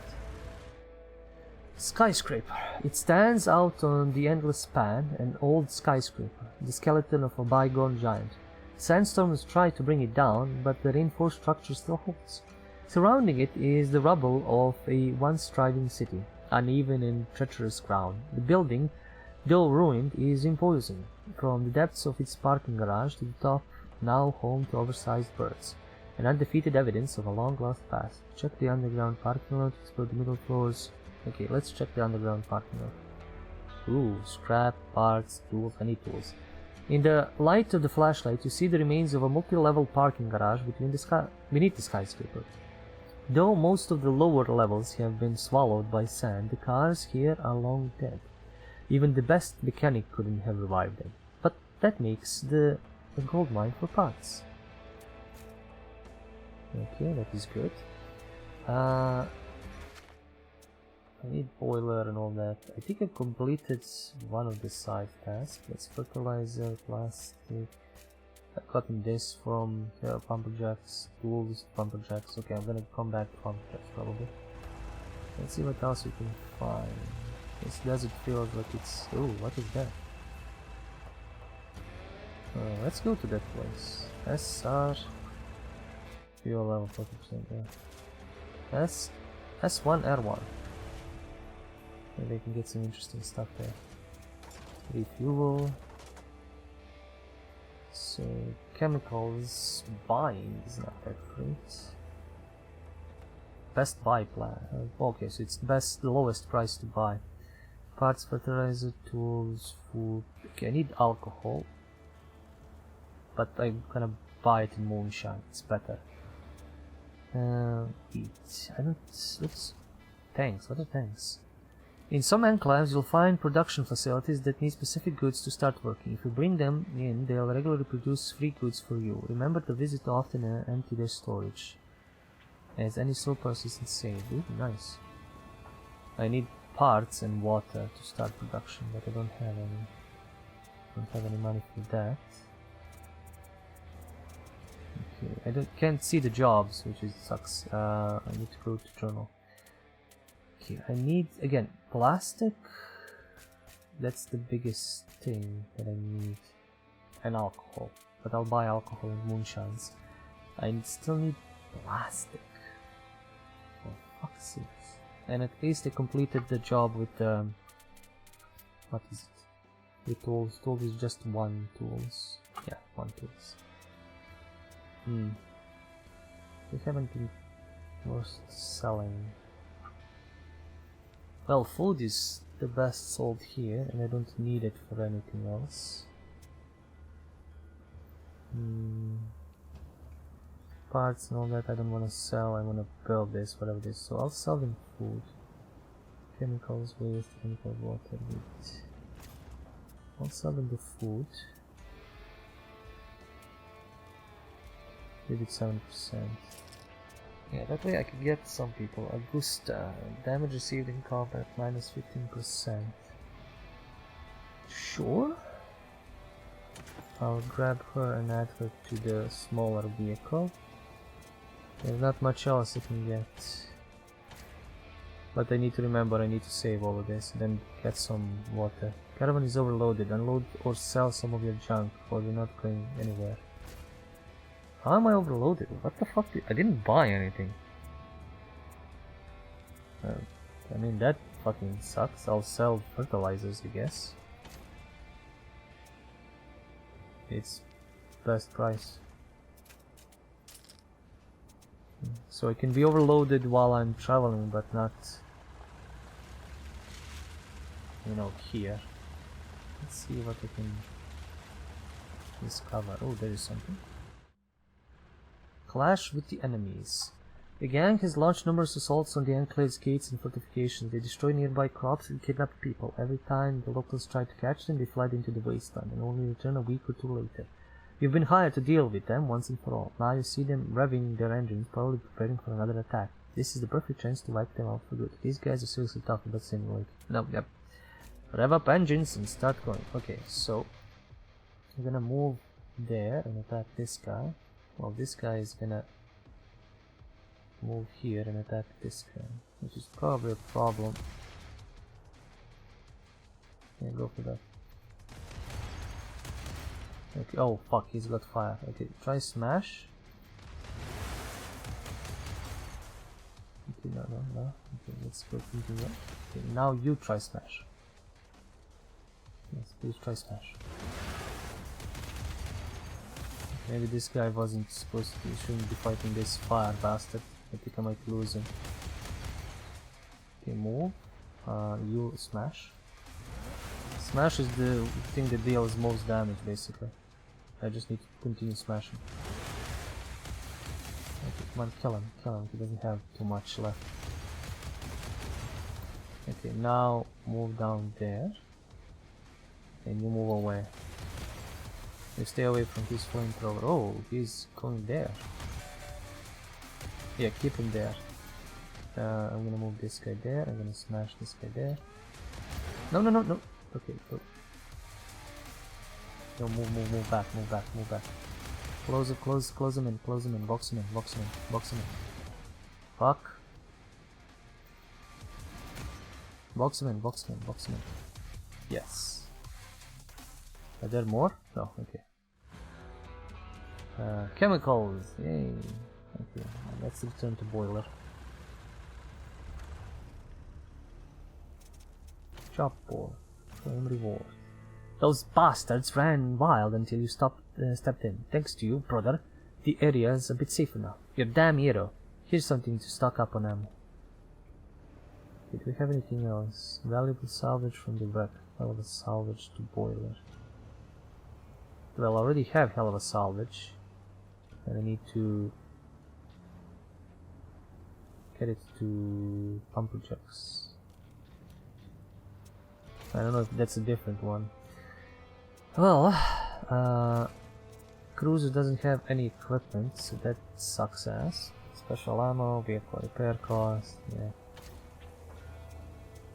Skyscraper. It stands out on the endless span, an old skyscraper, the skeleton of a bygone giant. Sandstorms try to bring it down, but the reinforced structure still holds. Surrounding it is the rubble of a once thriving city, uneven and treacherous ground. The building, though ruined, is imposing. From the depths of its parking garage to the top, now home to oversized birds, an undefeated evidence of a long-lost past. Check the underground parking lot, explore the middle floors. Okay, let's check the underground parking lot. Ooh, scrap, parts, tools, any tools. In the light of the flashlight, you see the remains of a multi-level parking garage beneath the skyscraper. Though most of the lower levels have been swallowed by sand, the cars here are long dead. Even the best mechanic couldn't have revived them. But that makes a gold mine for parts. Okay, that is good. I need boiler and all that. I think I completed one of the side tasks. That's fertilizer, plastic. I've gotten this from pumper jacks, tools, pumper jacks. Okay, I'm gonna come back to pumper jacks probably. Let's see what else we can find. This desert feels like it's... Oh, what is that? Let's go to that place. SR... Fuel level 40%, yeah. S1, R1. Maybe I can get some interesting stuff there. Refuel. So, chemicals buying is not that great. Best buy plan. Okay, so it's the lowest price to buy. Parts, fertilizer, tools, food. Okay, I need alcohol. But I'm gonna buy it in moonshine, it's better. Eat. I don't... What's... Tanks, what are tanks? In some enclaves, you'll find production facilities that need specific goods to start working. If you bring them in, they'll regularly produce free goods for you. Remember to visit often and empty their storage. As any surplus isn't saved. Ooh, nice. I need parts and water to start production, but I don't have any. Don't have any money for that. Okay, can't see the jobs, which sucks. I need to go to journal. Okay, I need, again, plastic. That's the biggest thing that I need. And alcohol. But I'll buy alcohol in moonshines. I still need plastic. For fuck's sake. And at least I completed the job with the... What is it? The tools. Tools is just one tools. Yeah, one tools. We haven't been worth selling. Well, food is the best sold here, and I don't need it for anything else. Parts and all that I don't want to sell, I want to build this, whatever it is, so I'll sell them food. Chemicals, waste, chemicals, water, meat. I'll sell them the food. Give it 7%. Yeah, that way I can get some people. Augusta, damage received in combat minus 15%. Sure. I'll grab her and add her to the smaller vehicle. There's not much else I can get. But I need to remember I need to save all of this and then get some water. Caravan is overloaded. Unload or sell some of your junk or you're not going anywhere. How am I overloaded? What the fuck? I didn't buy anything. I mean, that fucking sucks. I'll sell fertilizers, I guess. It's best price. So I can be overloaded while I'm traveling, but not, you know, here. Let's see what I can discover. Oh, there is something. Clash with the enemies. The gang has launched numerous assaults on the enclave's gates and fortifications. They destroy nearby crops and kidnap people. Every time the locals try to catch them, they fled into the wasteland and only return a week or two later. You've been hired to deal with them once and for all. Now you see them revving their engines, probably preparing for another attack. This is the perfect chance to wipe them out for good. These guys are seriously tough, but seem like... No, yep. Rev up engines and start going. Okay, so... I'm gonna move there and attack this guy. Well, this guy is gonna move here and attack this guy, which is probably a problem. Yeah, go for that. Okay, oh fuck, he's got fire. Okay, try smash. Okay, no. Okay, let's go into that. Okay, now you try smash. Yes, please try smash. Maybe this guy wasn't supposed to, he shouldn't be fighting this fire bastard. I think I might lose him. Okay, move. You smash. Smash is the thing that deals most damage basically. I just need to continue smashing. Okay, come on, kill him, he doesn't have too much left. Okay, now move down there. And you move away. You stay away from his flamethrower. Oh, he's going there. Yeah, keep him there. I'm gonna move this guy there. I'm gonna smash this guy there. No, no, no, no. Okay, go. No, move back, move back, move back. Close it, close him in, box him in, box him in, box him in. Fuck. Box him in, box him in, box him in. Yes. Are there more? No, okay. Chemicals, yay. Okay, let's return to boiler. Chop board, flame reward. Those bastards ran wild until you stepped in. Thanks to you, brother, the area's a bit safer now. You're a damn hero. Here's something to stock up on ammo. Did we have anything else? Valuable salvage from the wreck. Hell of a salvage to boiler. Well, I already have hell of a salvage. And I need to get it to pumper jacks. I don't know if that's a different one. Well, cruiser doesn't have any equipment, so that sucks ass. Special ammo, vehicle repair cost, yeah.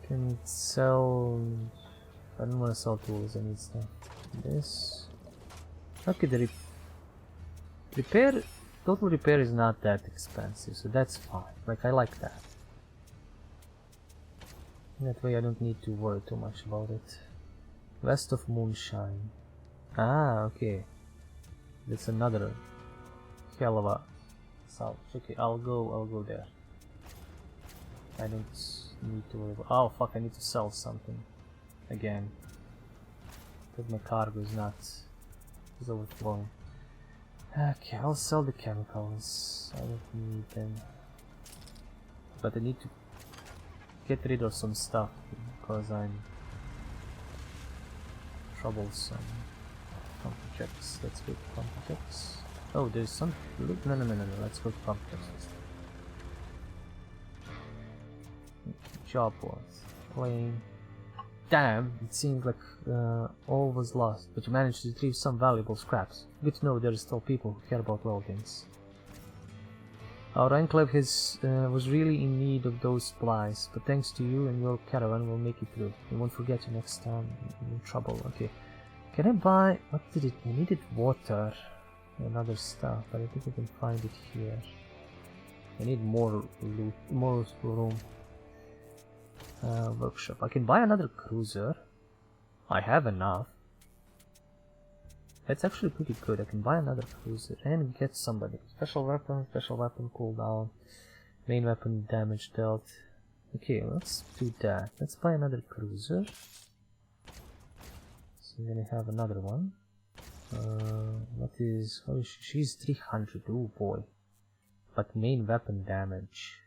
Can sell... I don't want to sell tools, I need stuff. This... Okay, the repair... Total repair is not that expensive, so that's fine. Like, I like that. That way I don't need to worry too much about it. West of Moonshine. Ah, okay. That's another hell of a salvage. Okay, I'll go there. I don't need to worry about... Oh fuck, I need to sell something. Again. Because my cargo is not... is overflowing. Okay, I'll sell the chemicals. I don't need them. But I need to get rid of some stuff because I'm troublesome. Pump checks. Let's go to pump checks. Oh, there's some. No. Let's go to pump checks. Job was playing. Damn! It seemed like all was lost, but you managed to retrieve some valuable scraps. Good to know there are still people who care about little things. Our enclave was really in need of those supplies, but thanks to you and your caravan we'll make it through. We won't forget you next time you're in trouble. Okay. Can I buy... what did it... I needed water and other stuff, but I think I can find it here. I need more loot, more room. Workshop. I can buy another cruiser. I have enough. That's actually pretty good. I can buy another cruiser and get somebody. Special weapon cooldown. Main weapon damage dealt. Okay, let's do that. Let's buy another cruiser. So I'm gonna have another one. What is... oh, she's 300. Oh boy. But main weapon damage.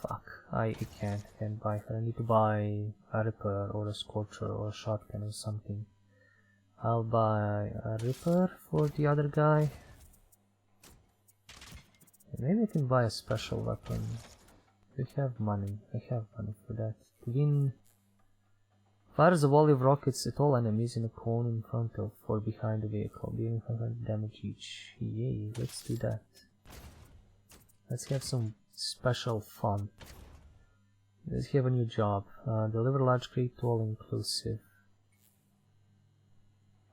Fuck. I can't buy her. I need to buy a Ripper or a Scorcher or a shotgun or something. I'll buy a Ripper for the other guy. And maybe I can buy a special weapon. We have money. I have money for that. Twin fires a volley of rockets at all enemies in a cone in front of or behind the vehicle, dealing 500 damage each. Yay, let's do that. Let's have some special fun. Let's have a new job. Deliver large crate to all inclusive.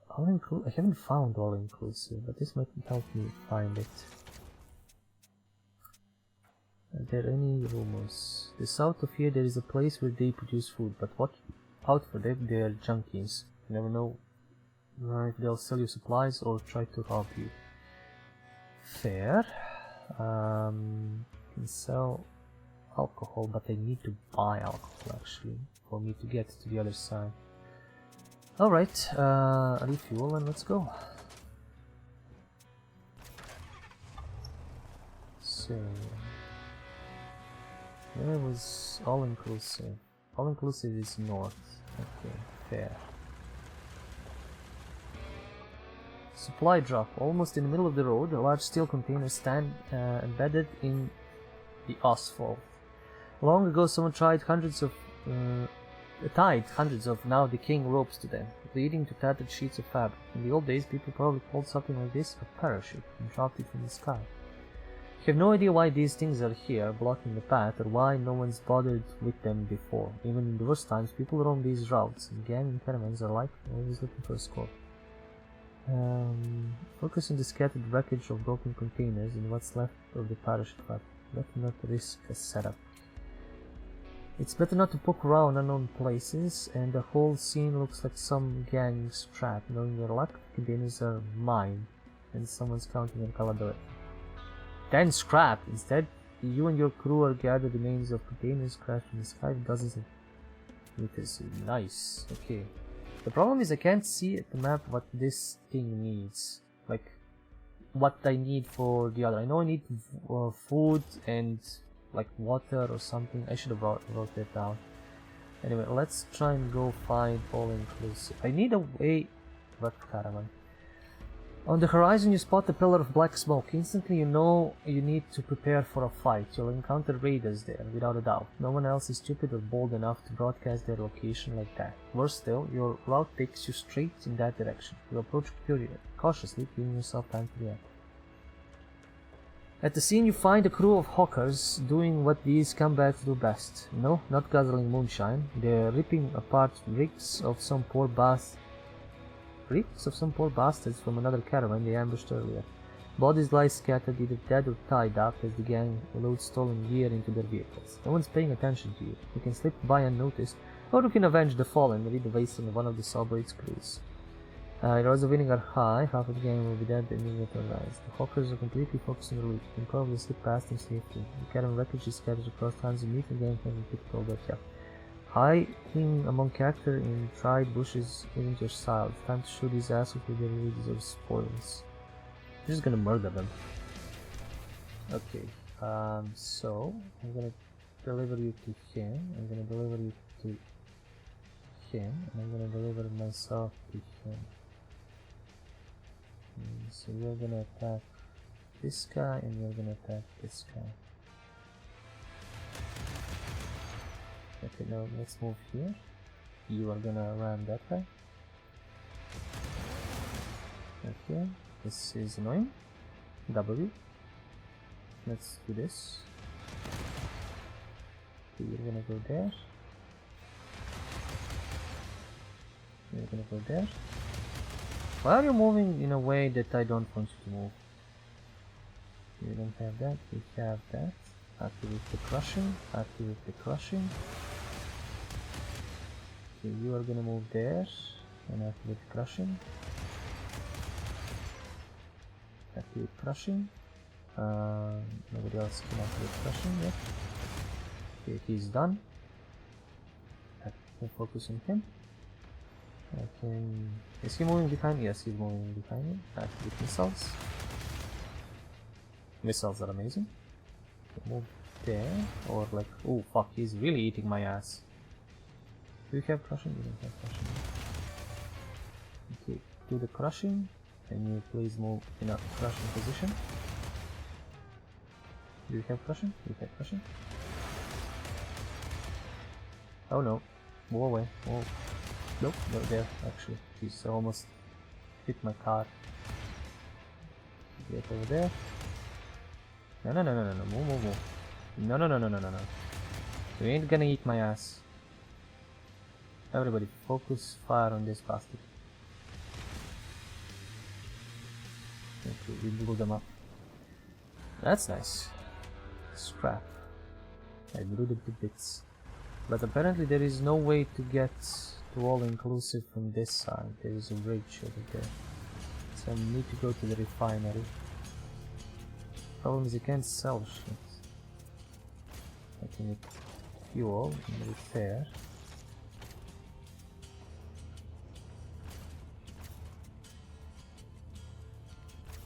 I haven't found all inclusive, but this might help me find it. Are there any rumors? The south of here there is a place where they produce food, but watch out for them, they are junkies. You never know if they'll sell you supplies or try to rob you. Fair. Can sell alcohol, but I need to buy alcohol actually for me to get to the other side. Alright, refuel and let's go. So, where was all-inclusive? All-inclusive is north. Okay, fair. Supply drop. Almost in the middle of the road, a large steel container stand embedded in the asphalt. Long ago someone tied hundreds of now decaying ropes to them, leading to tattered sheets of fabric. In the old days people probably called something like this a parachute and dropped it from the sky. have no idea why these things are here, blocking the path, or why no one's bothered with them before. Even in the worst times, people roam these routes, and gang and caravans are like always looking for a score. Focus on the scattered wreckage of broken containers and what's left of the parachute path. Better not risk a setup. It's better not to poke around unknown places, and the whole scene looks like some gang scrap. Knowing your luck, the containers are mine, and someone's counting on Calador. Then scrap! Instead, you and your crew are gathered remains of containers crashed in the sky with dozens of meters. Nice. Okay. The problem is I can't see at the map what this thing needs. Like, what I need for the other. I know I need food and like water or something. I should have wrote that down. Anyway, let's try and go find all inclusive. I need a way. What caravan? On the horizon you spot a pillar of black smoke. Instantly you know you need to prepare for a fight. You'll encounter raiders there, without a doubt. No one else is stupid or bold enough to broadcast their location like that. Worse still, your route takes you straight in that direction. You approach cautiously, giving yourself time to react. At the scene you find a crew of hawkers doing what these scumbags do best. No, not guzzling moonshine. They're ripping apart rigs of some poor bastards from another caravan they ambushed earlier. Bodies lie scattered, either dead or tied up, as the gang loads stolen gear into their vehicles. No one's paying attention to you. You can slip by unnoticed, or you can avenge the fallen and lead the wasteland of one of the Sawbraid's crews. Your odds of winning are high. Half of the gang will be dead the minute you rise. The hawkers are completely focused on the loot. You can probably slip past them safely. The caravan wreckage is scattered across tons of meat and gang can pick all that up. Hiding among character in dried bushes isn't your style. It's time to show these assholes who they really deserve spoils. I'm just gonna murder them. Okay, so I'm gonna deliver you to him. I'm gonna deliver you to him, and I'm gonna deliver myself to him. So you're gonna attack this guy, and you're gonna attack this guy. Okay, now let's move here. You are gonna ram that guy. Okay, this is annoying. W. Let's do this. Okay, you're gonna go there. You're gonna go there. Why are you moving in a way that I don't want you to move? You don't have that, we have that. Activate the crushing, activate the crushing. Okay, you are gonna move there and activate crushing. Activate crushing. Nobody else can activate crushing yet. Okay, he's done. I can focus on him. I can... Is he moving behind? Yes, he's moving behind me. Activate missiles. Missiles are amazing. Move there, or like, oh fuck, he's really eating my ass. Do you have crushing? You don't have crushing. Okay, do the crushing. Can you please move in a crushing position? Do you have crushing? You have crushing? Oh no, move away. Oh. Nope, not there actually. He's almost hit my car. Get over there. No, move. No. You ain't gonna eat my ass. Everybody, focus fire on this bastard. Okay, we blew them up. That's nice. Scrap. I blew them to bits. But apparently there is no way to get to all inclusive from this side. There is a bridge over there. So I need to go to the refinery. Problem is I can't sell shit. I can make fuel and repair.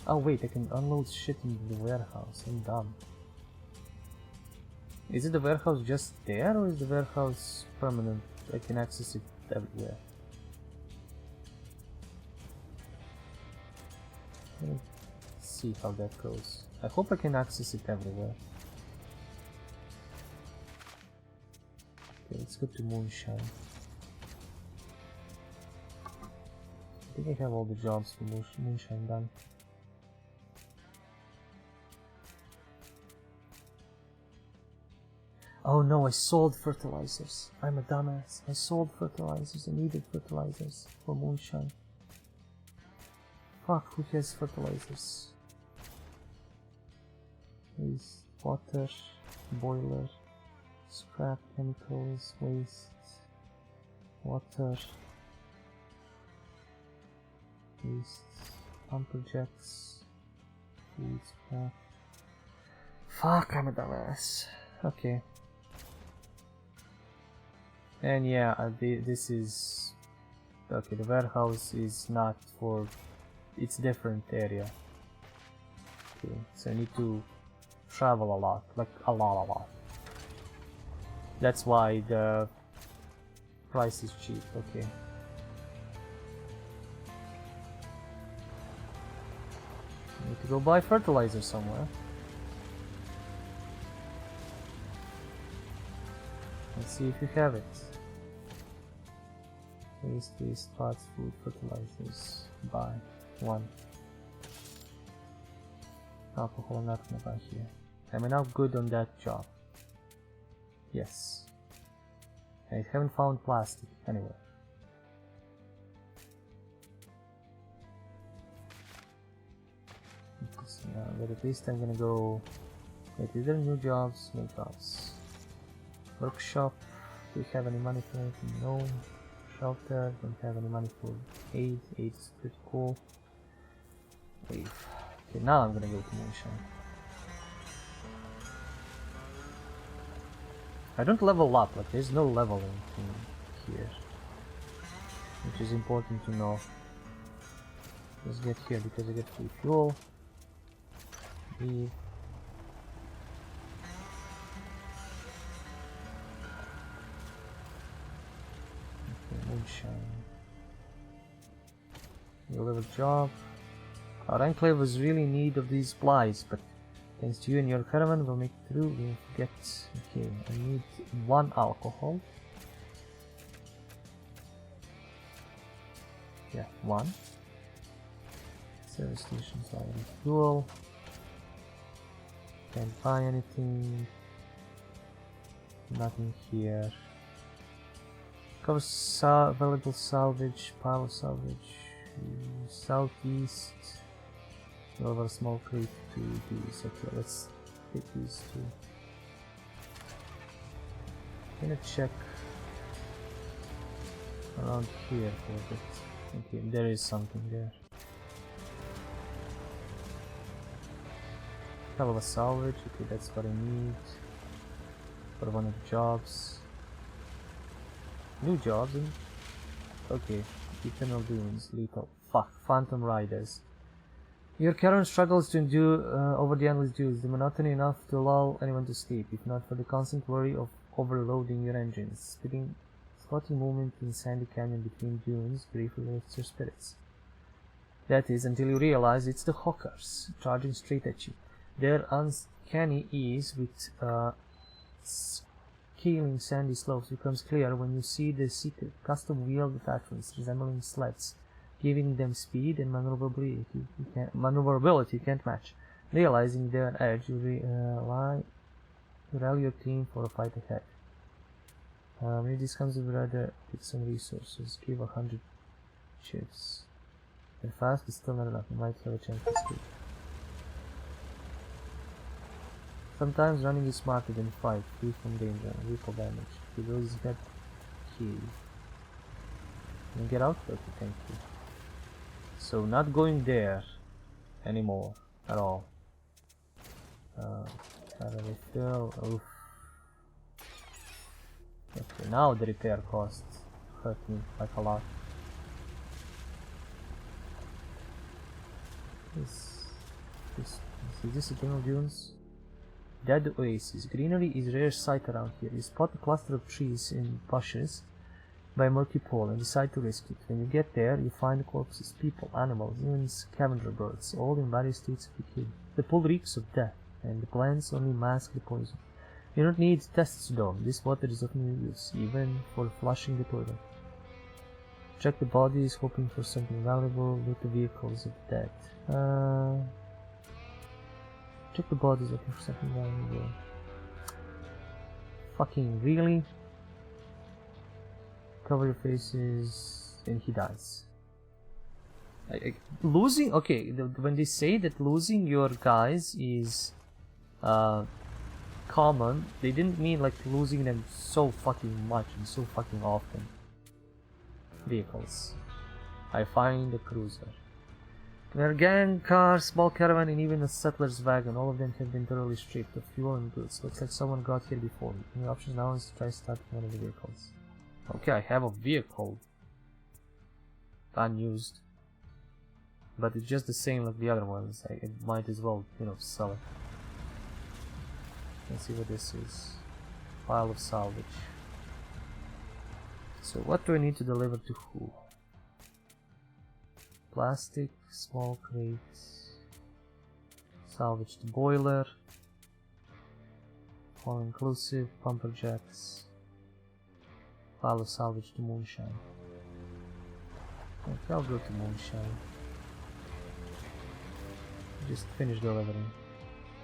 Oh wait, I can unload shit in the warehouse. I'm dumb. Is it the warehouse just there, or is the warehouse permanent? I can access it everywhere. Let's see how that goes. I hope I can access it everywhere. Okay, let's go to Moonshine. I think I have all the jobs for Moonshine done. Oh no, I sold fertilizers. I'm a dumbass. I sold fertilizers. I needed fertilizers for moonshine. Fuck, who has fertilizers? Waste, water, boiler, scrap, chemicals, waste, water, waste, pumper jets, food, scrap. Fuck, I'm a dumbass. Okay. And yeah, this is... Okay, the warehouse is not for... It's different area. Okay, so I need to travel a lot. Like, a lot. That's why the price is cheap, okay. I need to go buy fertilizer somewhere. Let's see if you have it. Waste, parts, food, fertilizers. Buy. 1. Alcohol, not gonna buy here. Am I now good on that job? Yes. I haven't found plastic anyway. But at least I'm gonna go... Wait, is there new jobs? No jobs. Workshop. Do we have any money for it? No. Shelter. Don't have any money for aid. Aid is pretty cool. Wave. Okay, now I'm gonna go to moonshine. I don't level up, like there's no leveling in here, which is important to know. Let's get here because I get free fuel. Leave. Okay, moonshine. You'll have a job. Our enclave was really in need of these supplies, but thanks to you and your caravan, we'll make it through. We'll get... Okay, I need 1 alcohol. Yeah, 1. Service stations already fuel. Can't buy anything. Nothing here. Cover valuable salvage, pile of salvage. Southeast. Over a small crate to these. Okay, let's take these two. I'm gonna check around here for a bit. Okay, there is something there. Couple of salvage. Okay, that's what I need for one of the jobs. New jobs. Okay, Eternal Dunes, lethal. Fuck, Phantom Riders. Your caravan struggles to endure over the endless dunes, the monotony enough to lull anyone to sleep, if not for the constant worry of overloading your engines. Spotting movement in sandy canyon between dunes briefly lifts your spirits. That is, until you realize it's the hawkers, charging straight at you. Their uncanny ease with scaling sandy slopes becomes clear when you see the secret custom-wheeled attachments resembling sleds, giving them speed and maneuverability you can't match. Realizing their edge, you rally your team for a fight ahead. Maybe this comes with rather take some resources. Give 100 chips. They're fast, but still not enough. You might have a chance to escape. Sometimes running is smarter than fight, free from danger and recall damage. He goes that key. Can you get out? Okay, thank you. So not going there anymore at all. How do I feel? Oof. Okay, now the repair costs hurt me like a lot. Is this Eternal Dunes? Dead oasis. Greenery is rare sight around here. You spot a cluster of trees in bushes by a murky pool and decide to risk it. When you get there, you find corpses, people, animals, even scavenger birds, all in various states of decay. The pool reeks of death, and the plants only mask the poison. You don't need tests though. This water is often in use, even for flushing the toilet. Check the bodies, hoping for something valuable. Loot the vehicles of the dead. Check the bodies, looking for something valuable. Fucking really? Cover your faces, and he dies. Losing, okay, when they say that losing your guys is common, they didn't mean like losing them so fucking much and so fucking often. Vehicles. I find a cruiser. There are gang, cars, small caravan, and even a settler's wagon. All of them have been thoroughly stripped of fuel and goods. Looks like someone got here before. The option now is to try starting one of the vehicles. Okay, I have a vehicle. Unused. But it's just the same like the other ones. I might as well, you know, sell it. Let's see what this is. Pile of salvage. So what do I need to deliver to who? Plastic, small crates, salvaged boiler, all inclusive, pumper jacks, pile of salvaged moonshine. Okay, I'll go to moonshine. Just finish delivering.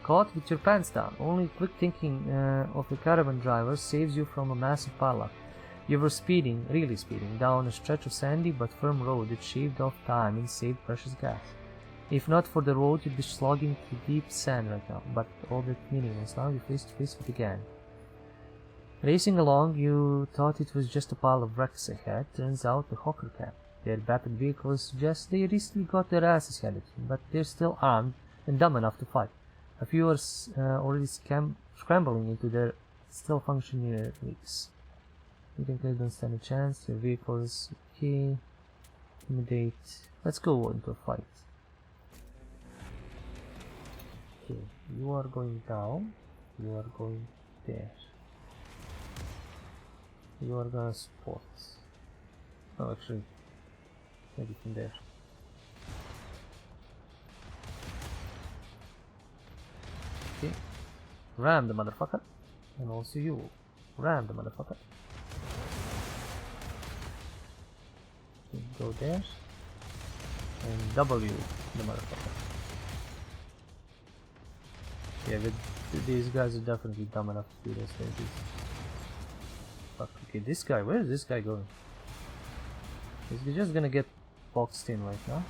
Caught with your pants down. Only quick thinking of the caravan driver saves you from a massive pileup. You were speeding, really speeding, down a stretch of sandy but firm road that shaved off time and saved precious gas. If not for the road, you'd be slogging through deep sand right now, but all that meaningless. Now you're face to face with the gang. Racing along, you thought it was just a pile of wrecks ahead. Turns out the hawker camp. Their battered vehicles suggest they recently got their asses handed to them, but they're still armed and dumb enough to fight. A few are already scrambling into their still functioning rigs. You think they don't stand a chance. Your vehicle is okay. Intimidate. Let's go into a fight. Okay, you are going down. You are going there. You are gonna support. Oh, actually, maybe from there. Okay, ram the motherfucker, and also you, ram the motherfucker. Okay, go there, and W the motherfucker. Yeah, but these guys are definitely dumb enough to do this. Fuck. Okay, this guy. Where is this guy going? He's just gonna get boxed in right now.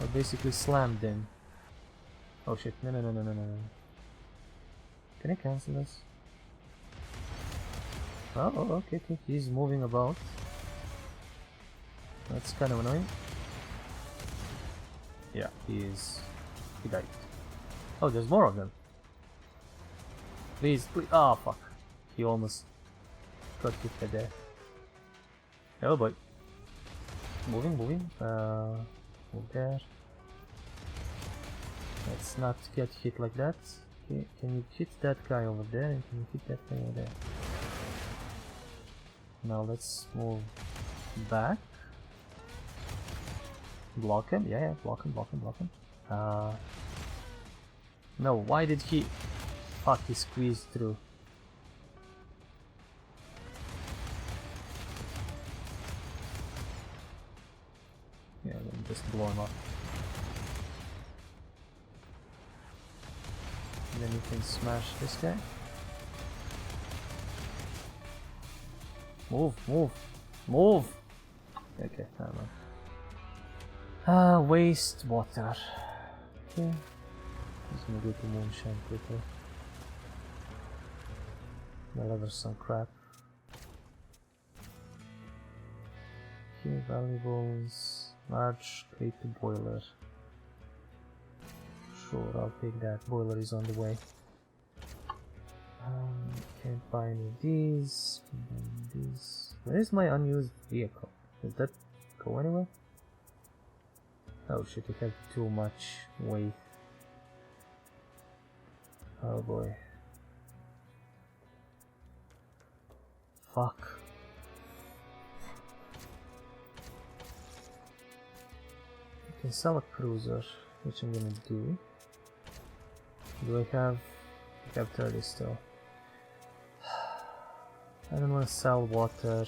Or basically slammed in. Oh shit! No! Can I cancel this? Oh, okay. He's moving about. That's kind of annoying. Yeah, he died. Oh, there's more of them. Please. Oh, fuck. He almost got hit by there. Oh boy. Moving. Move there. Let's not get hit like that. Okay, can you hit that guy over there? And can you hit that guy over there? Now let's move back. Block him? Yeah, block him. No, why did he... Fuck, he squeezed through. Yeah, let me just blow him up. And then you can smash this guy. Move! Okay, I don't know. Waste water. Okay. Just gonna go to moonshine quickly. Deliver some crap. Okay, valuables. Large crate to boiler. Sure, I'll take that. Boiler is on the way. Can't buy any of these. Where is my unused vehicle? Does that go anywhere? Oh shit, it had too much weight. Oh boy. Fuck. I can sell a cruiser, which I'm gonna do. Do I have 30 still? I don't want to sell water.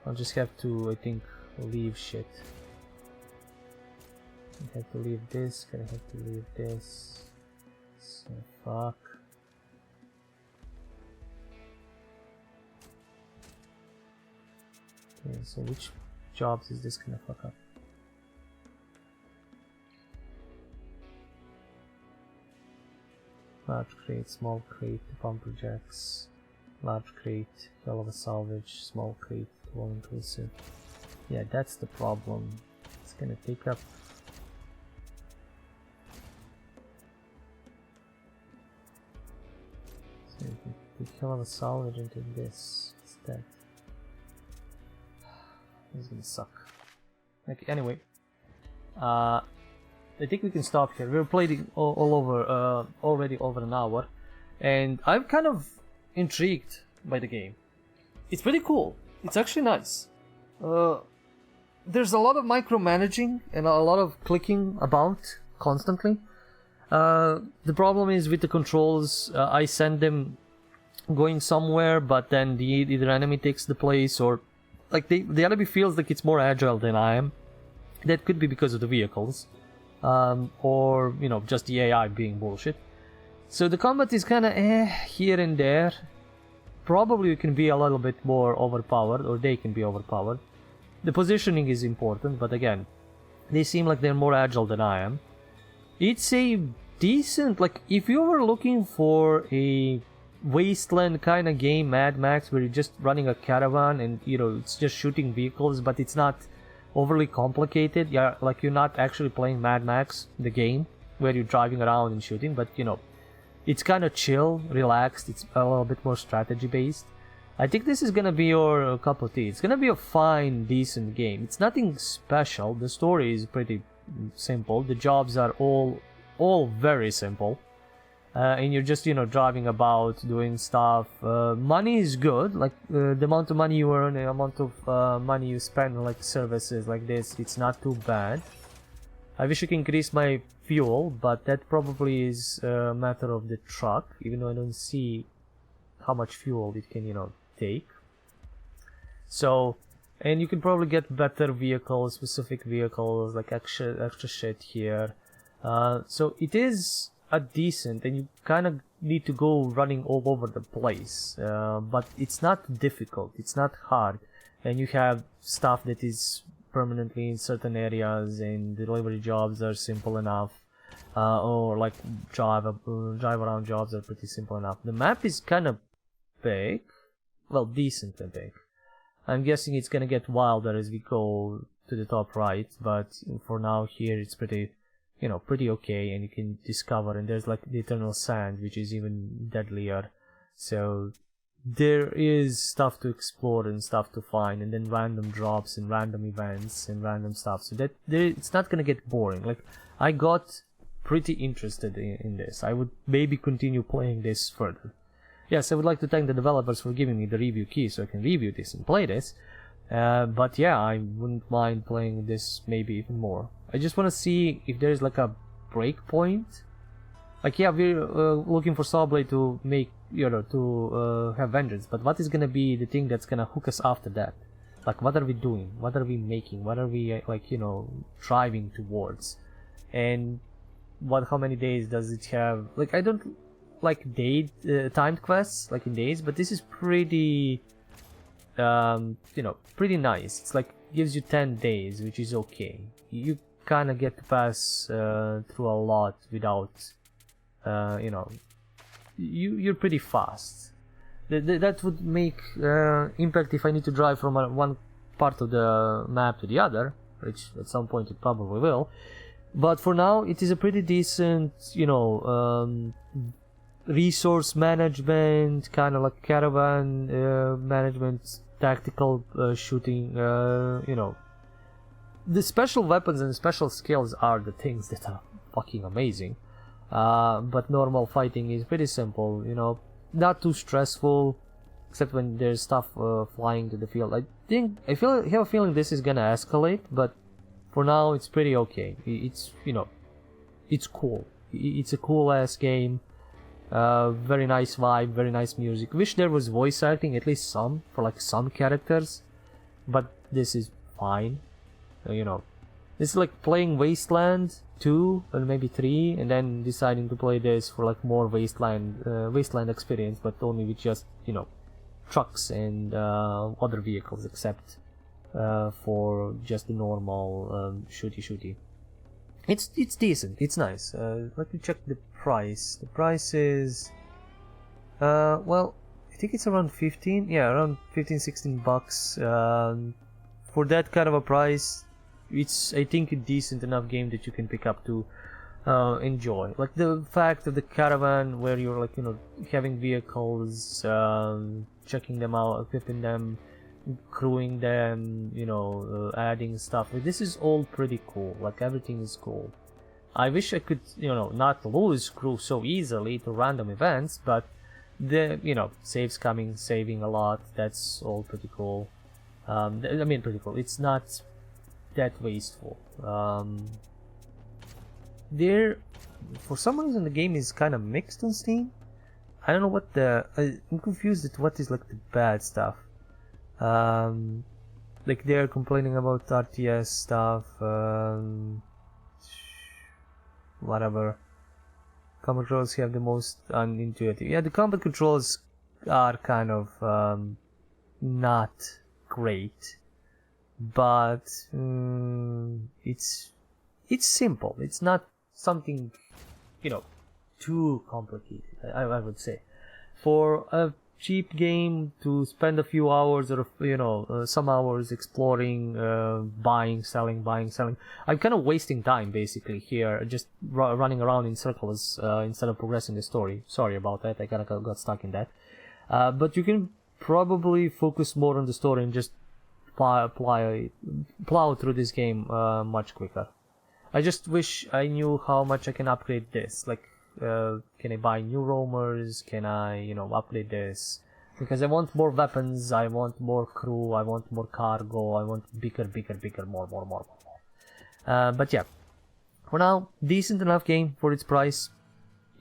I'll just have to, I think, leave shit. I have to leave this, gonna have to leave this. So fuck. Okay, so which jobs is this gonna fuck up? Large crate, small crate, bumper jacks. Large crate, hell of a salvage, small crate, all inclusive. Yeah, that's the problem. It's gonna take up. So you can take hell of a salvage into this instead. This is gonna suck. Okay, anyway. I think we can stop here. We're playing all over, already over an hour. And I'm kind of intrigued by the game. It's pretty cool. It's actually nice. There's a lot of micromanaging and a lot of clicking about constantly. The problem is with the controls, I send them going somewhere, but then either enemy takes the place, or like the enemy feels like it's more agile than I am. That could be because of the vehicles, or you know, just the AI being bullshit. So the combat is kind of here and there. Probably you can be a little bit more overpowered, or they can be overpowered. The positioning is important, but again, they seem like they're more agile than I am. It's a decent, like, if you were looking for a wasteland kind of game, Mad Max, where you're just running a caravan and, you know, it's just shooting vehicles, but it's not overly complicated. Yeah, like you're not actually playing Mad Max, the game, where you're driving around and shooting, but, you know, it's kind of chill, relaxed, it's a little bit more strategy based. I think this is gonna be your cup of tea. It's gonna be a fine, decent game. It's nothing special. The story is pretty simple. The jobs are all very simple. And you're just, you know, driving about, doing stuff. Money is good. Like, the amount of money you earn, the amount of money you spend on, like, services like this, it's not too bad. I wish I could increase my fuel, but that probably is a matter of the truck, even though I don't see how much fuel it can, you know, take. So, and you can probably get better vehicles, specific vehicles, like extra shit here. So it is a decent, and you kind of need to go running all over the place, but it's not difficult, it's not hard, and you have stuff that is permanently in certain areas, and delivery jobs are simple enough, or like drive around jobs are pretty simple enough. The map is kind of big, well, decently big. I'm guessing it's gonna get wilder as we go to the top right, but for now here it's pretty, you know, pretty okay, and you can discover, and there's like the eternal sand, which is even deadlier. So there is stuff to explore and stuff to find, and then random drops and random events and random stuff. So that it's not gonna get boring. Like, I got pretty interested in this. I would maybe continue playing this further. Yes, I would like to thank the developers for giving me the review key so I can review this and play this. But yeah, I wouldn't mind playing this maybe even more. I just want to see if there's like a break point. Like, yeah, we're looking for Sawblade to make, you know, to have vengeance, but what is gonna be the thing that's gonna hook us after that? Like, what are we doing? What are we making? What are we, like, you know, driving towards? And how many days does it have? Like, I don't like timed quests like in days, but this is pretty, you know, pretty nice. It's like gives you 10 days, which is okay. You kind of get to pass through a lot without, you know, you're pretty fast. That would make impact if I need to drive from one part of the map to the other, which at some point it probably will. But for now, it is a pretty decent, you know, resource management, kind of like caravan management, tactical shooting, you know. The special weapons and special skills are the things that are fucking amazing. But normal fighting is pretty simple, you know, not too stressful, except when there's stuff flying to the field. I have a feeling this is gonna escalate, but for now it's pretty okay. It's, you know, it's cool. It's a cool ass game. Very nice vibe, very nice music. Wish there was voice acting, at least some, for like some characters, but this is fine. You know, It's like playing Wasteland 2 or maybe 3, and then deciding to play this for like more Wasteland experience, but only with just, you know, trucks and other vehicles, except for just the normal shooty. It's decent. It's nice. Let me check the price. The price is well, I think it's around 15. Yeah, around 15-16 bucks. For that kind of a price, it's, I think, a decent enough game that you can pick up to enjoy. Like the fact of the caravan, where you're like, you know, having vehicles, checking them out, equipping them, crewing them, you know, adding stuff. Like, this is all pretty cool. Like, everything is cool. I wish I could, you know, not lose crew so easily to random events, but the, you know, saves coming, saving a lot. That's all pretty cool. I mean, pretty cool. It's not that wasteful. There, for some reason, the game is kind of mixed on Steam. I don't know what the. I'm confused at what is like the bad stuff. Like they're complaining about RTS stuff. Whatever. Combat controls have the most unintuitive. Yeah, the combat controls are kind of not great, but it's simple. It's not something, you know, too complicated, I would say. For a cheap game to spend a few hours or, you know, some hours exploring, buying, selling, I'm kind of wasting time basically here, just running around in circles instead of progressing the story. Sorry about that, I kind of got stuck in that. But you can probably focus more on the story and just plow through this game much quicker. I just wish I knew how much I can upgrade this. Like, can I buy new roamers? Can I, you know, upgrade this? Because I want more weapons, I want more crew, I want more cargo, I want bigger, more. But yeah, for now, decent enough game for its price.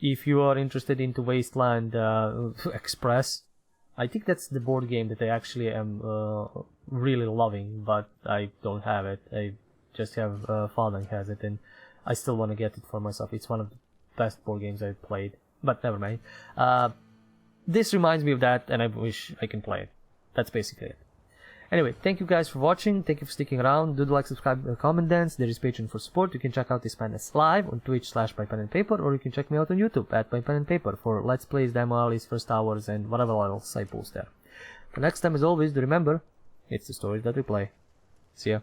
If you are interested into Wasteland Express, I think that's the board game that I actually am really loving, but I don't have it. I just have Father has it, and I still want to get it for myself. It's one of the best board games I've played, but never mind. This reminds me of that, and I wish I can play it. That's basically it. Anyway, thank you guys for watching. Thank you for sticking around. Do like, subscribe, comment, dance. There is Patreon for support. You can check out this madness live on Twitch/ByPenAndPaper, or you can check me out on YouTube at ByPenAndPaper for Let's Plays, demo hours, first hours, and whatever else I post there. For next time, as always, do remember, it's the stories that we play. See ya.